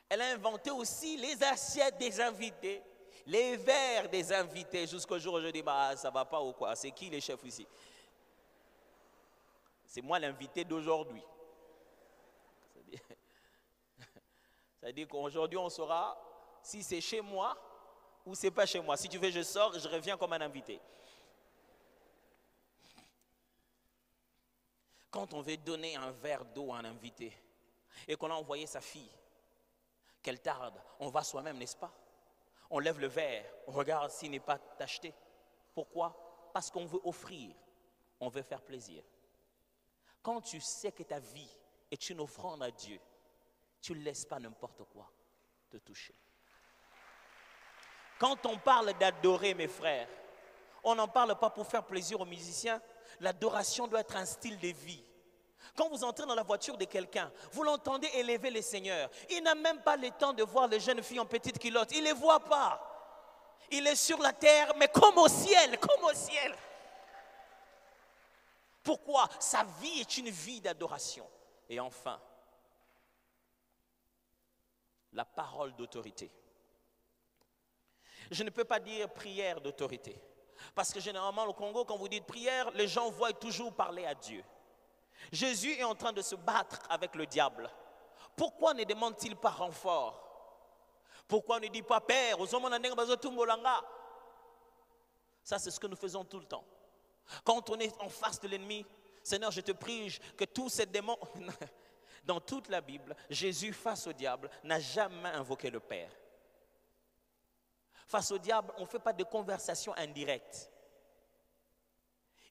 Elle a inventé aussi les assiettes des invités, les verres des invités, jusqu'au jour où je dis, bah, ça ne va pas ou quoi? C'est qui les chefs ici? C'est moi l'invité d'aujourd'hui. C'est-à-dire qu'aujourd'hui, on saura si c'est chez moi ou c'est pas chez moi. Si tu veux, je sors et je reviens comme un invité. Quand on veut donner un verre d'eau à un invité et qu'on a envoyé sa fille, qu'elle tarde, on va soi-même, n'est-ce pas? On lève le verre, on regarde s'il n'est pas tacheté. Pourquoi? Parce qu'on veut offrir, on veut faire plaisir. Quand tu sais que ta vie est une offrande à Dieu, tu ne laisses pas n'importe quoi te toucher. Quand on parle d'adorer, mes frères, on n'en parle pas pour faire plaisir aux musiciens. L'adoration doit être un style de vie. Quand vous entrez dans la voiture de quelqu'un, vous l'entendez élever le Seigneur. Il n'a même pas le temps de voir les jeunes filles en petite culotte. Il ne les voit pas. Il est sur la terre, mais comme au ciel, comme au ciel. Pourquoi? Sa vie est une vie d'adoration. Et enfin, la parole d'autorité. Je ne peux pas dire prière d'autorité. Parce que généralement, au Congo, quand vous dites prière, les gens voient toujours parler à Dieu. Jésus est en train de se battre avec le diable. Pourquoi ne demande-t-il pas renfort? Pourquoi ne dit pas Père? Ça, c'est ce que nous faisons tout le temps. Quand on est en face de l'ennemi, Seigneur, je te prie que tous ces démons... Dans toute la Bible, Jésus, face au diable, n'a jamais invoqué le Père. Face au diable, on ne fait pas de conversation indirecte.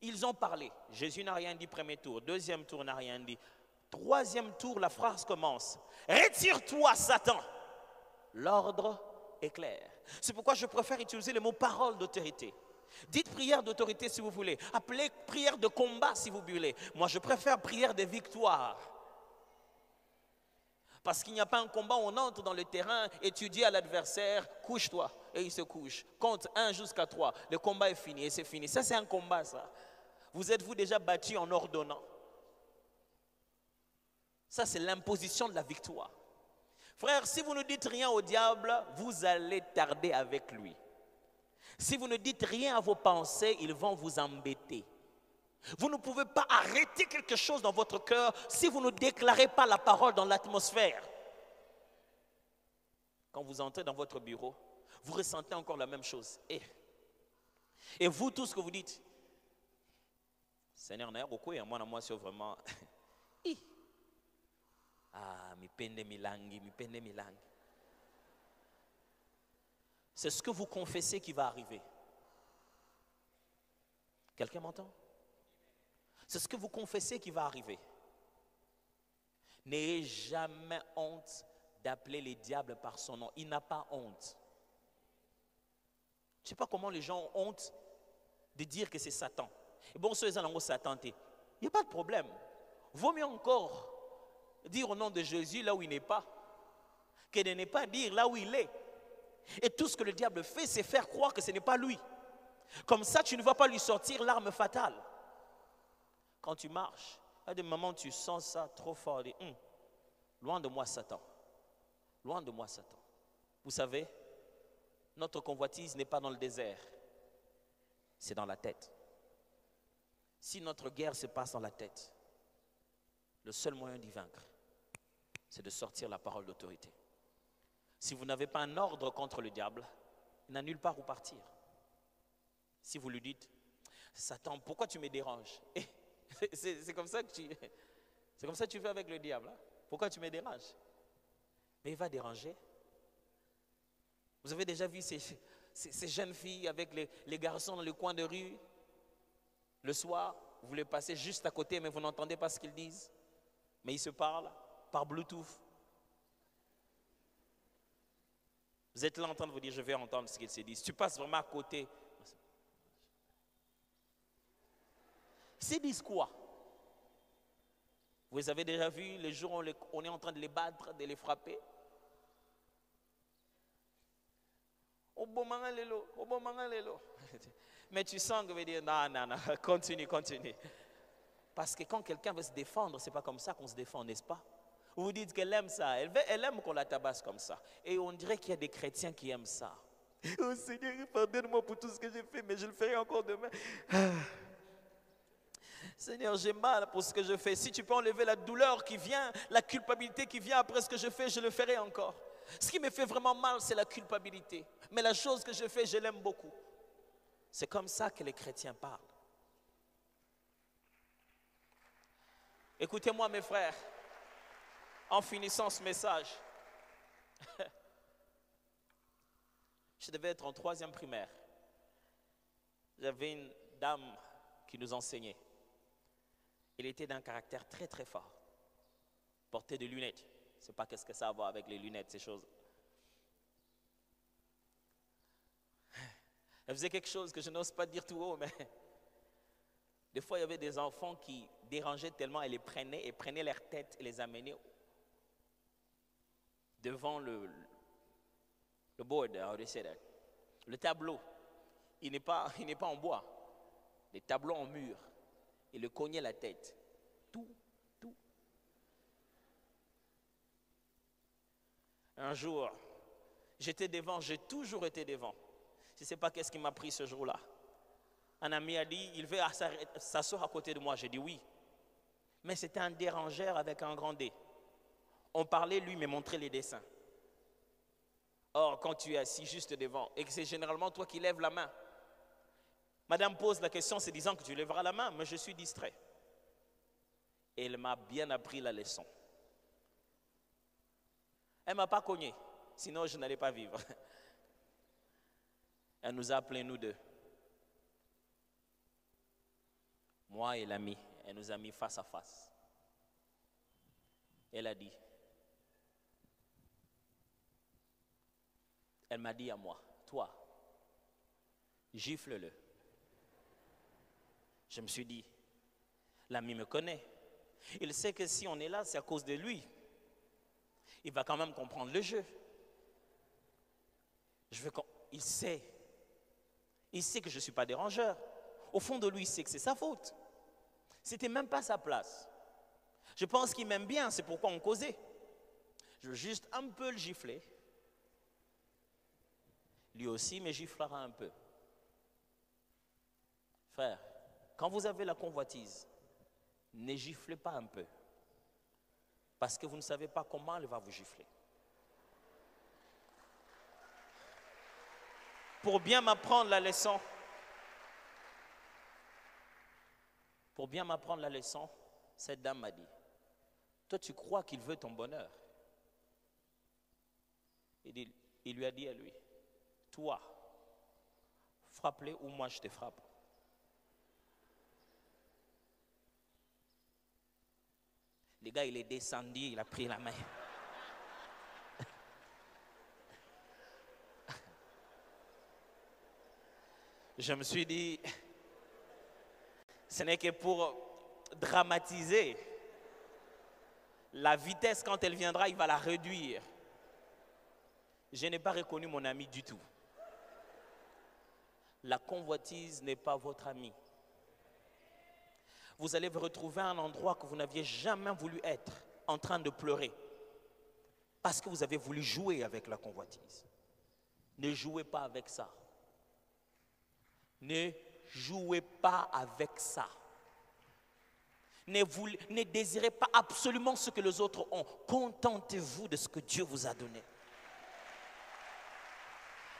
Ils ont parlé. Jésus n'a rien dit premier tour. Deuxième tour n'a rien dit. Troisième tour, la phrase commence. Retire-toi, Satan. L'ordre est clair. C'est pourquoi je préfère utiliser le mot parole d'autorité. Dites prière d'autorité si vous voulez. Appelez prière de combat si vous voulez. Moi, je préfère prière de victoire. Parce qu'il n'y a pas un combat où on entre dans le terrain et tu dis à l'adversaire, couche-toi. Et il se couche. Compte 1 jusqu'à 3. Le combat est fini et c'est fini. Ça, c'est un combat, ça. Vous êtes-vous déjà battu en ordonnant? Ça, c'est l'imposition de la victoire. Frère, si vous ne dites rien au diable, vous allez tarder avec lui. Si vous ne dites rien à vos pensées, ils vont vous embêter. Vous ne pouvez pas arrêter quelque chose dans votre cœur si vous ne déclarez pas la parole dans l'atmosphère. Quand vous entrez dans votre bureau, vous ressentez encore la même chose. Et vous, tout ce que vous dites, Seigneur, moi, c'est vraiment... C'est ce que vous confessez qui va arriver. Quelqu'un m'entend? C'est ce que vous confessez qui va arriver. N'ayez jamais honte d'appeler les diables par son nom. Il n'a pas honte. Je ne sais pas comment les gens ont honte de dire que c'est Satan. Et bon, ceux qui ont Satan, il n'y a pas de problème. Vaut mieux encore dire au nom de Jésus là où il n'est pas, que de ne pas dire là où il est. Et tout ce que le diable fait, c'est faire croire que ce n'est pas lui. Comme ça, tu ne vas pas lui sortir l'arme fatale. Quand tu marches, à des moments tu sens ça trop fort. Dis, loin de moi Satan. Loin de moi Satan. Vous savez, notre convoitise n'est pas dans le désert. C'est dans la tête. Si notre guerre se passe dans la tête, le seul moyen d'y vaincre, c'est de sortir la parole d'autorité. Si vous n'avez pas un ordre contre le diable, il n'a nulle part où partir. Si vous lui dites, Satan, pourquoi tu me déranges? C'est comme ça que tu fais avec le diable. Hein? Pourquoi tu me déranges? Mais il va déranger. Vous avez déjà vu ces jeunes filles avec les garçons dans le coin de rue? Le soir, vous les passez juste à côté, mais vous n'entendez pas ce qu'ils disent. Mais ils se parlent par Bluetooth. Vous êtes là en train de vous dire, je vais entendre ce qu'ils se disent. Tu passes vraiment à côté. Ils se disent quoi? Vous avez déjà vu les jours où on est en train de les battre, de les frapper? Mais tu sens que vous dire, non, continue. Parce que quand quelqu'un veut se défendre, ce n'est pas comme ça qu'on se défend, n'est-ce pas? Vous vous dites qu'elle aime ça, elle aime qu'on la tabasse comme ça. Et on dirait qu'il y a des chrétiens qui aiment ça. Oh Seigneur, pardonne-moi pour tout ce que j'ai fait, mais je le ferai encore demain. Seigneur, j'ai mal pour ce que je fais. Si tu peux enlever la douleur qui vient, la culpabilité qui vient après ce que je fais, je le ferai encore. Ce qui me fait vraiment mal, c'est la culpabilité. Mais la chose que je fais, je l'aime beaucoup. C'est comme ça que les chrétiens parlent. Écoutez-moi, mes frères, en finissant ce message. Je Je devais être en 3e primaire. J'avais une dame qui nous enseignait. Elle était d'un caractère très très fort. Portait des lunettes. Je ne sais pas qu'est-ce que ça a à voir avec les lunettes, ces choses. Elle faisait quelque chose que je n'ose pas dire tout haut, mais des fois il y avait des enfants qui dérangeaient tellement, elle les prenait leur tête et les amenait devant le board, le tableau. Il n'est pas en bois. Les tableaux en mur. Il le cognait la tête. Tout. Un jour, j'étais devant, j'ai toujours été devant. Je ne sais pas qu'est-ce qui m'a pris ce jour-là. Un ami a dit, il veut s'asseoir à côté de moi. J'ai dit oui. Mais c'était un dérangeur avec un grand D. On parlait, lui me montrait les dessins. Or, quand tu es assis juste devant, et que c'est généralement toi qui lèves la main, madame pose la question se disant que tu lèveras la main, mais je suis distrait. Et elle m'a bien appris la leçon. Elle ne m'a pas cogné, sinon je n'allais pas vivre. Elle nous a appelés, nous deux. Moi et l'ami, elle nous a mis face à face. Elle a dit, elle m'a dit à moi, toi, gifle-le. Je me suis dit, l'ami me connaît. Il sait que si on est là, c'est à cause de lui. Il va quand même comprendre le jeu. Il sait que je ne suis pas dérangeur. Au fond de lui, il sait que c'est sa faute. C'était même pas sa place. Je pense qu'il m'aime bien, c'est pourquoi on causait. Je veux juste un peu le gifler. Lui aussi me giflera un peu. Frère, quand vous avez la convoitise, ne giflez pas un peu. Parce que vous ne savez pas comment elle va vous gifler. Pour bien m'apprendre la leçon, cette dame m'a dit, toi tu crois qu'il veut ton bonheur? Il lui a dit à lui, toi, frappe-le ou moi je te frappe. Le gars, il est descendu, il a pris la main. Je me suis dit, ce n'est que pour dramatiser. La vitesse, quand elle viendra, il va la réduire. Je n'ai pas reconnu mon ami du tout. La convoitise n'est pas votre ami. Vous allez vous retrouver à un endroit que vous n'aviez jamais voulu être, en train de pleurer. Parce que vous avez voulu jouer avec la convoitise. Ne jouez pas avec ça. Ne jouez pas avec ça. Ne désirez pas absolument ce que les autres ont. Contentez-vous de ce que Dieu vous a donné.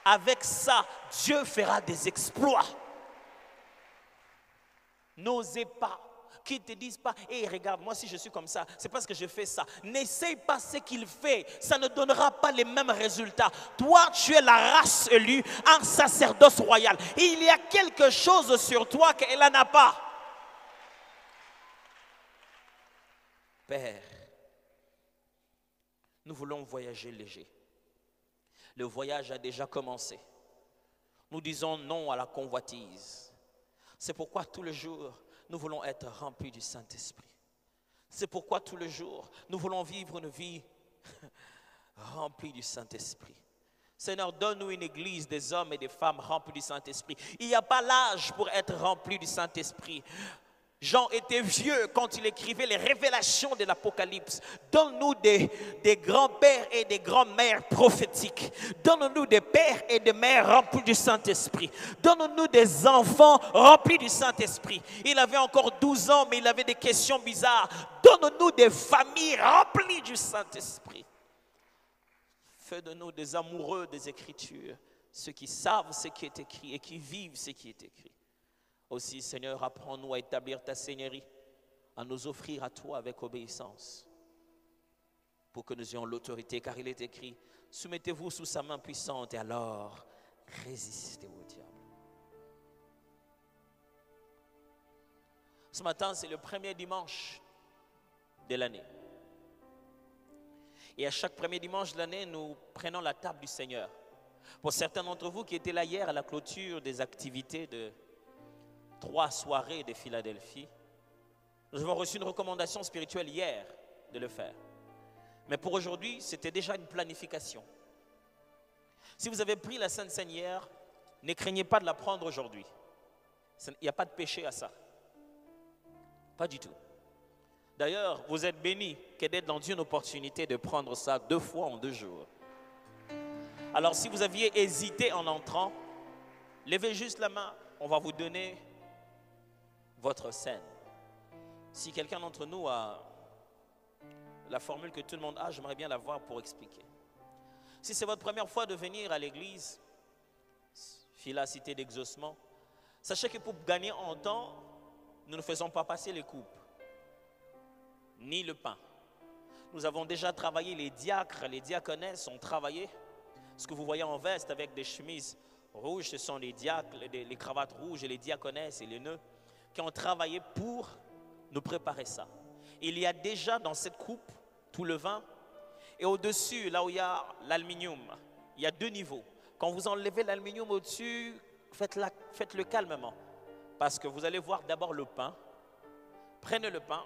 Avec ça, Dieu fera des exploits. N'osez pas. Qu'ils ne te disent pas, hey, regarde, moi si je suis comme ça, c'est parce que je fais ça. N'essaye pas ce qu'il fait, ça ne donnera pas les mêmes résultats. Toi, tu es la race élue, un sacerdoce royal. Et il y a quelque chose sur toi qu'elle n'a pas. Père, nous voulons voyager léger. Le voyage a déjà commencé. Nous disons non à la convoitise. C'est pourquoi tous les jours, nous voulons être remplis du Saint-Esprit. C'est pourquoi tous les jours, nous voulons vivre une vie remplie du Saint-Esprit. Seigneur, donne-nous une église des hommes et des femmes remplis du Saint-Esprit. Il n'y a pas l'âge pour être rempli du Saint-Esprit. Jean était vieux quand il écrivait les révélations de l'Apocalypse. Donne-nous des grands-pères et des grands-mères prophétiques. Donne-nous des pères et des mères remplis du Saint-Esprit. Donne-nous des enfants remplis du Saint-Esprit. Il avait encore 12 ans, mais il avait des questions bizarres. Donne-nous des familles remplies du Saint-Esprit. Fais de nous des amoureux des Écritures, ceux qui savent ce qui est écrit et qui vivent ce qui est écrit. Aussi, Seigneur, apprends-nous à établir ta seigneurie, à nous offrir à toi avec obéissance, pour que nous ayons l'autorité, car il est écrit, soumettez-vous sous sa main puissante et alors résistez au diable. Ce matin, c'est le premier dimanche de l'année. Et à chaque premier dimanche de l'année, nous prenons la table du Seigneur. Pour certains d'entre vous qui étaient là hier à la clôture des activités de 3 soirées de Philadelphie, nous avons reçu une recommandation spirituelle hier de le faire. Mais pour aujourd'hui, c'était déjà une planification. Si vous avez pris la Sainte Seine hier, ne craignez pas de la prendre aujourd'hui. Il n'y a pas de péché à ça. Pas du tout. D'ailleurs, vous êtes bénis que d'être dans une opportunité de prendre ça 2 fois en 2 jours. Alors, si vous aviez hésité en entrant, levez juste la main, on va vous donner votre scène. Si quelqu'un d'entre nous a la formule que tout le monde a, j'aimerais bien la voir pour expliquer. Si c'est votre première fois de venir à l'église, Phila Cité d'Exaucement, sachez que pour gagner en temps, nous ne faisons pas passer les coupes, ni le pain. Nous avons déjà travaillé, les diacres, les diaconesses ont travaillé. Ce que vous voyez en veste avec des chemises rouges, ce sont les diacres, les cravates rouges et les diaconesses et les nœuds qui ont travaillé pour nous préparer ça. Il y a déjà dans cette coupe tout le vin et au-dessus, là où il y a l'aluminium, il y a 2 niveaux. Quand vous enlevez l'aluminium au-dessus, faites-le calmement parce que vous allez voir d'abord le pain. Prenez le pain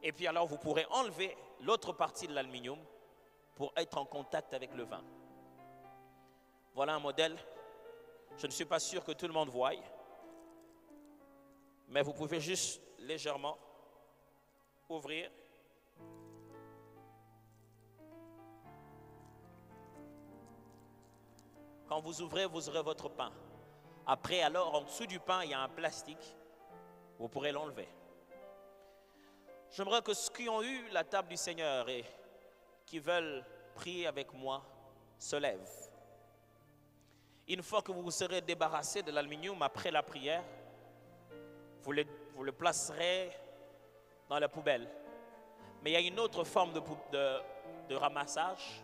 et puis alors vous pourrez enlever l'autre partie de l'aluminium pour être en contact avec le vin. Voilà un modèle. Je ne suis pas sûr que tout le monde voie, mais vous pouvez juste légèrement ouvrir. Quand vous ouvrez, vous aurez votre pain. Après, alors, en dessous du pain, il y a un plastique. Vous pourrez l'enlever. J'aimerais que ceux qui ont eu la table du Seigneur et qui veulent prier avec moi se lèvent. Une fois que vous vous serez débarrassé de l'aluminium après la prière, vous le placerez dans la poubelle. Mais il y a une autre forme de ramassage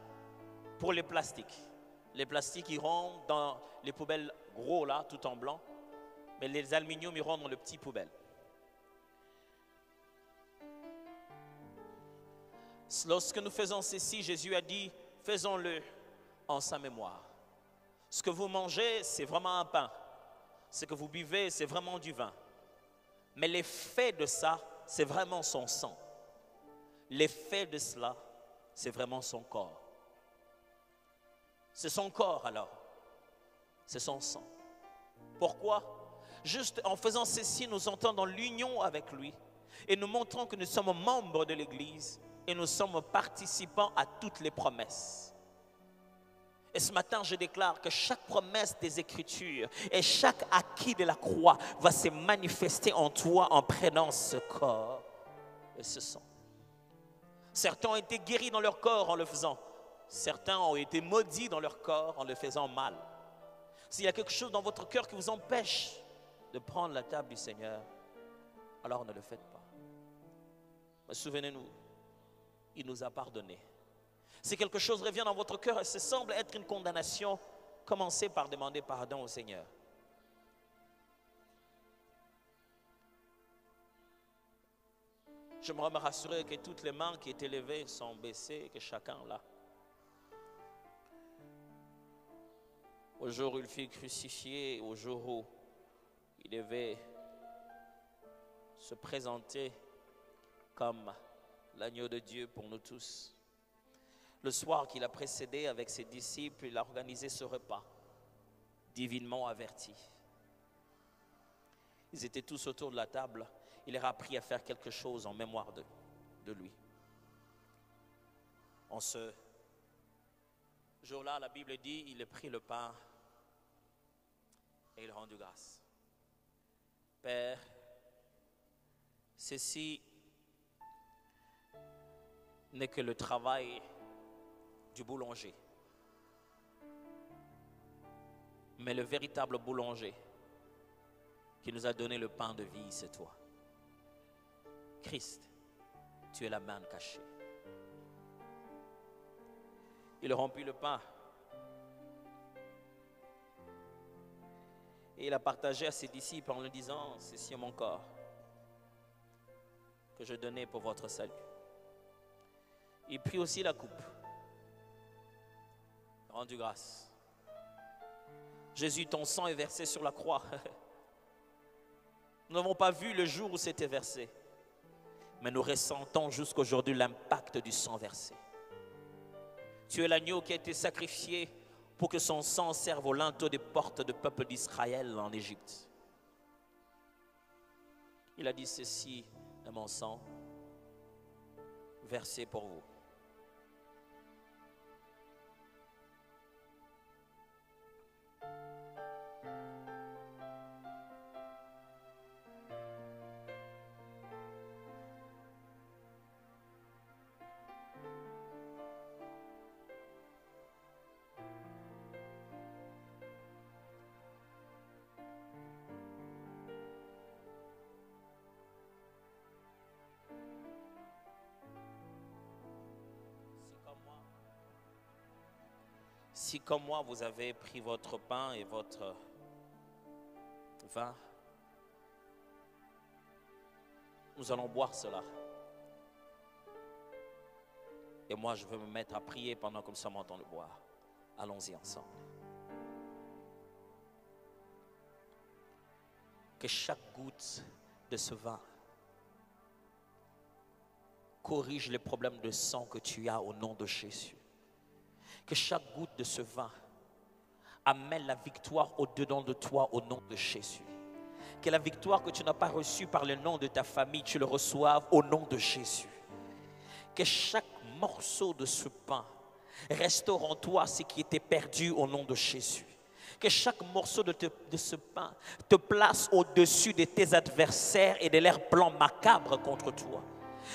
pour les plastiques. Les plastiques iront dans les poubelles gros là, tout en blanc, mais les aluminiums iront dans le petit poubelle. Lorsque nous faisons ceci, Jésus a dit, faisons-le en sa mémoire. Ce que vous mangez, c'est vraiment un pain. Ce que vous buvez, c'est vraiment du vin. Mais l'effet de ça, c'est vraiment son sang. L'effet de cela, c'est vraiment son corps. C'est son corps alors. C'est son sang. Pourquoi? Juste en faisant ceci, nous entrons dans l'union avec lui et nous montrons que nous sommes membres de l'Église et nous sommes participants à toutes les promesses. Et ce matin, je déclare que chaque promesse des Écritures et chaque acquis de la croix va se manifester en toi en prenant ce corps et ce sang. Certains ont été guéris dans leur corps en le faisant. Certains ont été maudits dans leur corps en le faisant mal. S'il y a quelque chose dans votre cœur qui vous empêche de prendre la table du Seigneur, alors ne le faites pas. Mais souvenez-nous, il nous a pardonné. Si quelque chose revient dans votre cœur et ce semble être une condamnation, commencez par demander pardon au Seigneur. J'aimerais me rassurer que toutes les mains qui étaient levées sont baissées, que chacun là. Au jour où il fut crucifié, au jour où il devait se présenter comme l'agneau de Dieu pour nous tous. Le soir qu'il a précédé avec ses disciples, il a organisé ce repas, divinement averti. Ils étaient tous autour de la table. Il leur a appris à faire quelque chose en mémoire de lui. En ce jour-là, la Bible dit, il a pris le pain et il rendit grâce. Père, ceci n'est que le travail du boulanger. Mais le véritable boulanger qui nous a donné le pain de vie, c'est toi. Christ, tu es la manne cachée. Il rompit le pain Et il a partagé à ses disciples en leur disant, ceci est mon corps que je donnais pour votre salut. Il prit aussi la coupe. Rendu grâce. Jésus, ton sang est versé sur la croix. Nous n'avons pas vu le jour où c'était versé, mais nous ressentons jusqu'aujourd'hui l'impact du sang versé. Tu es l'agneau qui a été sacrifié pour que son sang serve au linteau des portes du peuple d'Israël en Égypte. Il a dit, ceci est mon sang versé pour vous. Si comme moi vous avez pris votre pain et votre vin, nous allons boire cela. Et moi je veux me mettre à prier pendant que nous sommes en train de boire. Allons-y ensemble. Que chaque goutte de ce vin corrige les problèmes de sang que tu as au nom de Jésus. Que chaque goutte de ce vin amène la victoire au-dedans de toi au nom de Jésus. Que la victoire que tu n'as pas reçue par le nom de ta famille, tu le reçoives au nom de Jésus. Que chaque morceau de ce pain restaure en toi ce qui était perdu au nom de Jésus. Que chaque morceau de ce pain te place au-dessus de tes adversaires et de leurs plans macabres contre toi.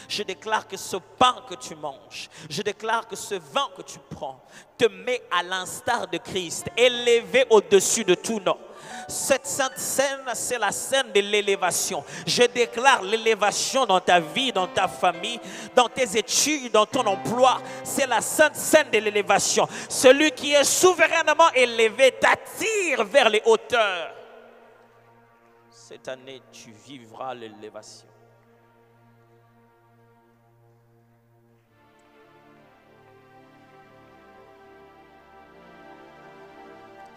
Je déclare que ce pain que tu manges, je déclare que ce vin que tu prends te met à l'instar de Christ, élevé au-dessus de tout nom. Cette sainte scène, c'est la scène de l'élévation. Je déclare l'élévation dans ta vie, dans ta famille, dans tes études, dans ton emploi. C'est la sainte scène de l'élévation. Celui qui est souverainement élevé t'attire vers les hauteurs. Cette année, tu vivras l'élévation.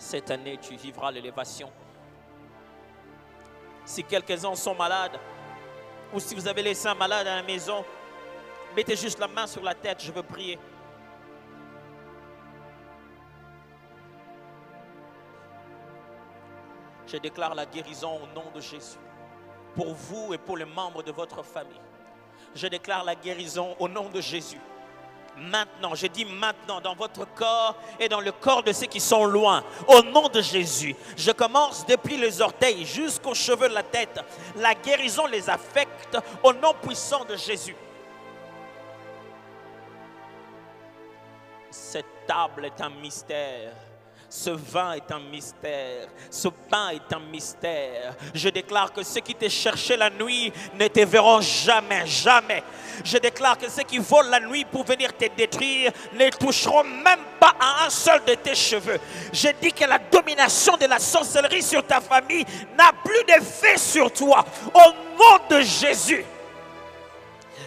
Cette année, tu vivras l'élévation. Si quelques-uns sont malades, ou si vous avez laissé un malade à la maison, mettez juste la main sur la tête, je veux prier. Je déclare la guérison au nom de Jésus, pour vous et pour les membres de votre famille. Je déclare la guérison au nom de Jésus. Maintenant, je dis maintenant, dans votre corps et dans le corps de ceux qui sont loin, au nom de Jésus, je commence depuis les orteils jusqu'aux cheveux de la tête. La guérison les affecte au nom puissant de Jésus. Cette table est un mystère. Ce vin est un mystère, ce pain est un mystère. Je déclare que ceux qui te cherchaient la nuit ne te verront jamais, jamais. Je déclare que ceux qui volent la nuit pour venir te détruire ne toucheront même pas à un seul de tes cheveux. Je dis que la domination de la sorcellerie sur ta famille n'a plus d'effet sur toi. Au nom de Jésus.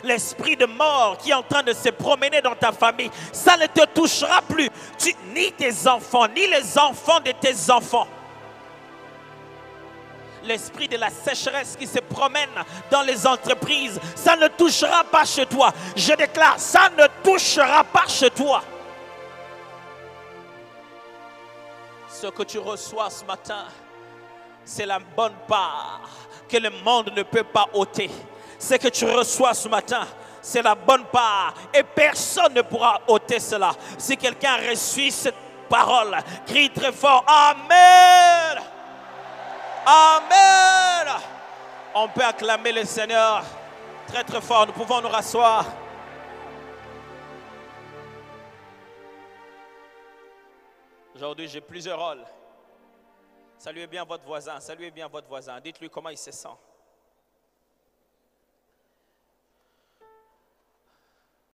L'esprit de mort qui est en train de se promener dans ta famille, ça ne te touchera plus. Ni tes enfants, ni les enfants de tes enfants. L'esprit de la sécheresse qui se promène dans les entreprises, ça ne touchera pas chez toi. Je déclare, ça ne touchera pas chez toi. Ce que tu reçois ce matin, c'est la bonne part que le monde ne peut pas ôter. Ce que tu reçois ce matin, c'est la bonne part. Et personne ne pourra ôter cela. Si quelqu'un reçoit cette parole, crie très fort, Amen! Amen! On peut acclamer le Seigneur très très fort. Nous pouvons nous rasseoir. Aujourd'hui, j'ai plusieurs rôles. Saluez bien votre voisin. Saluez bien votre voisin. Dites-lui comment il se sent.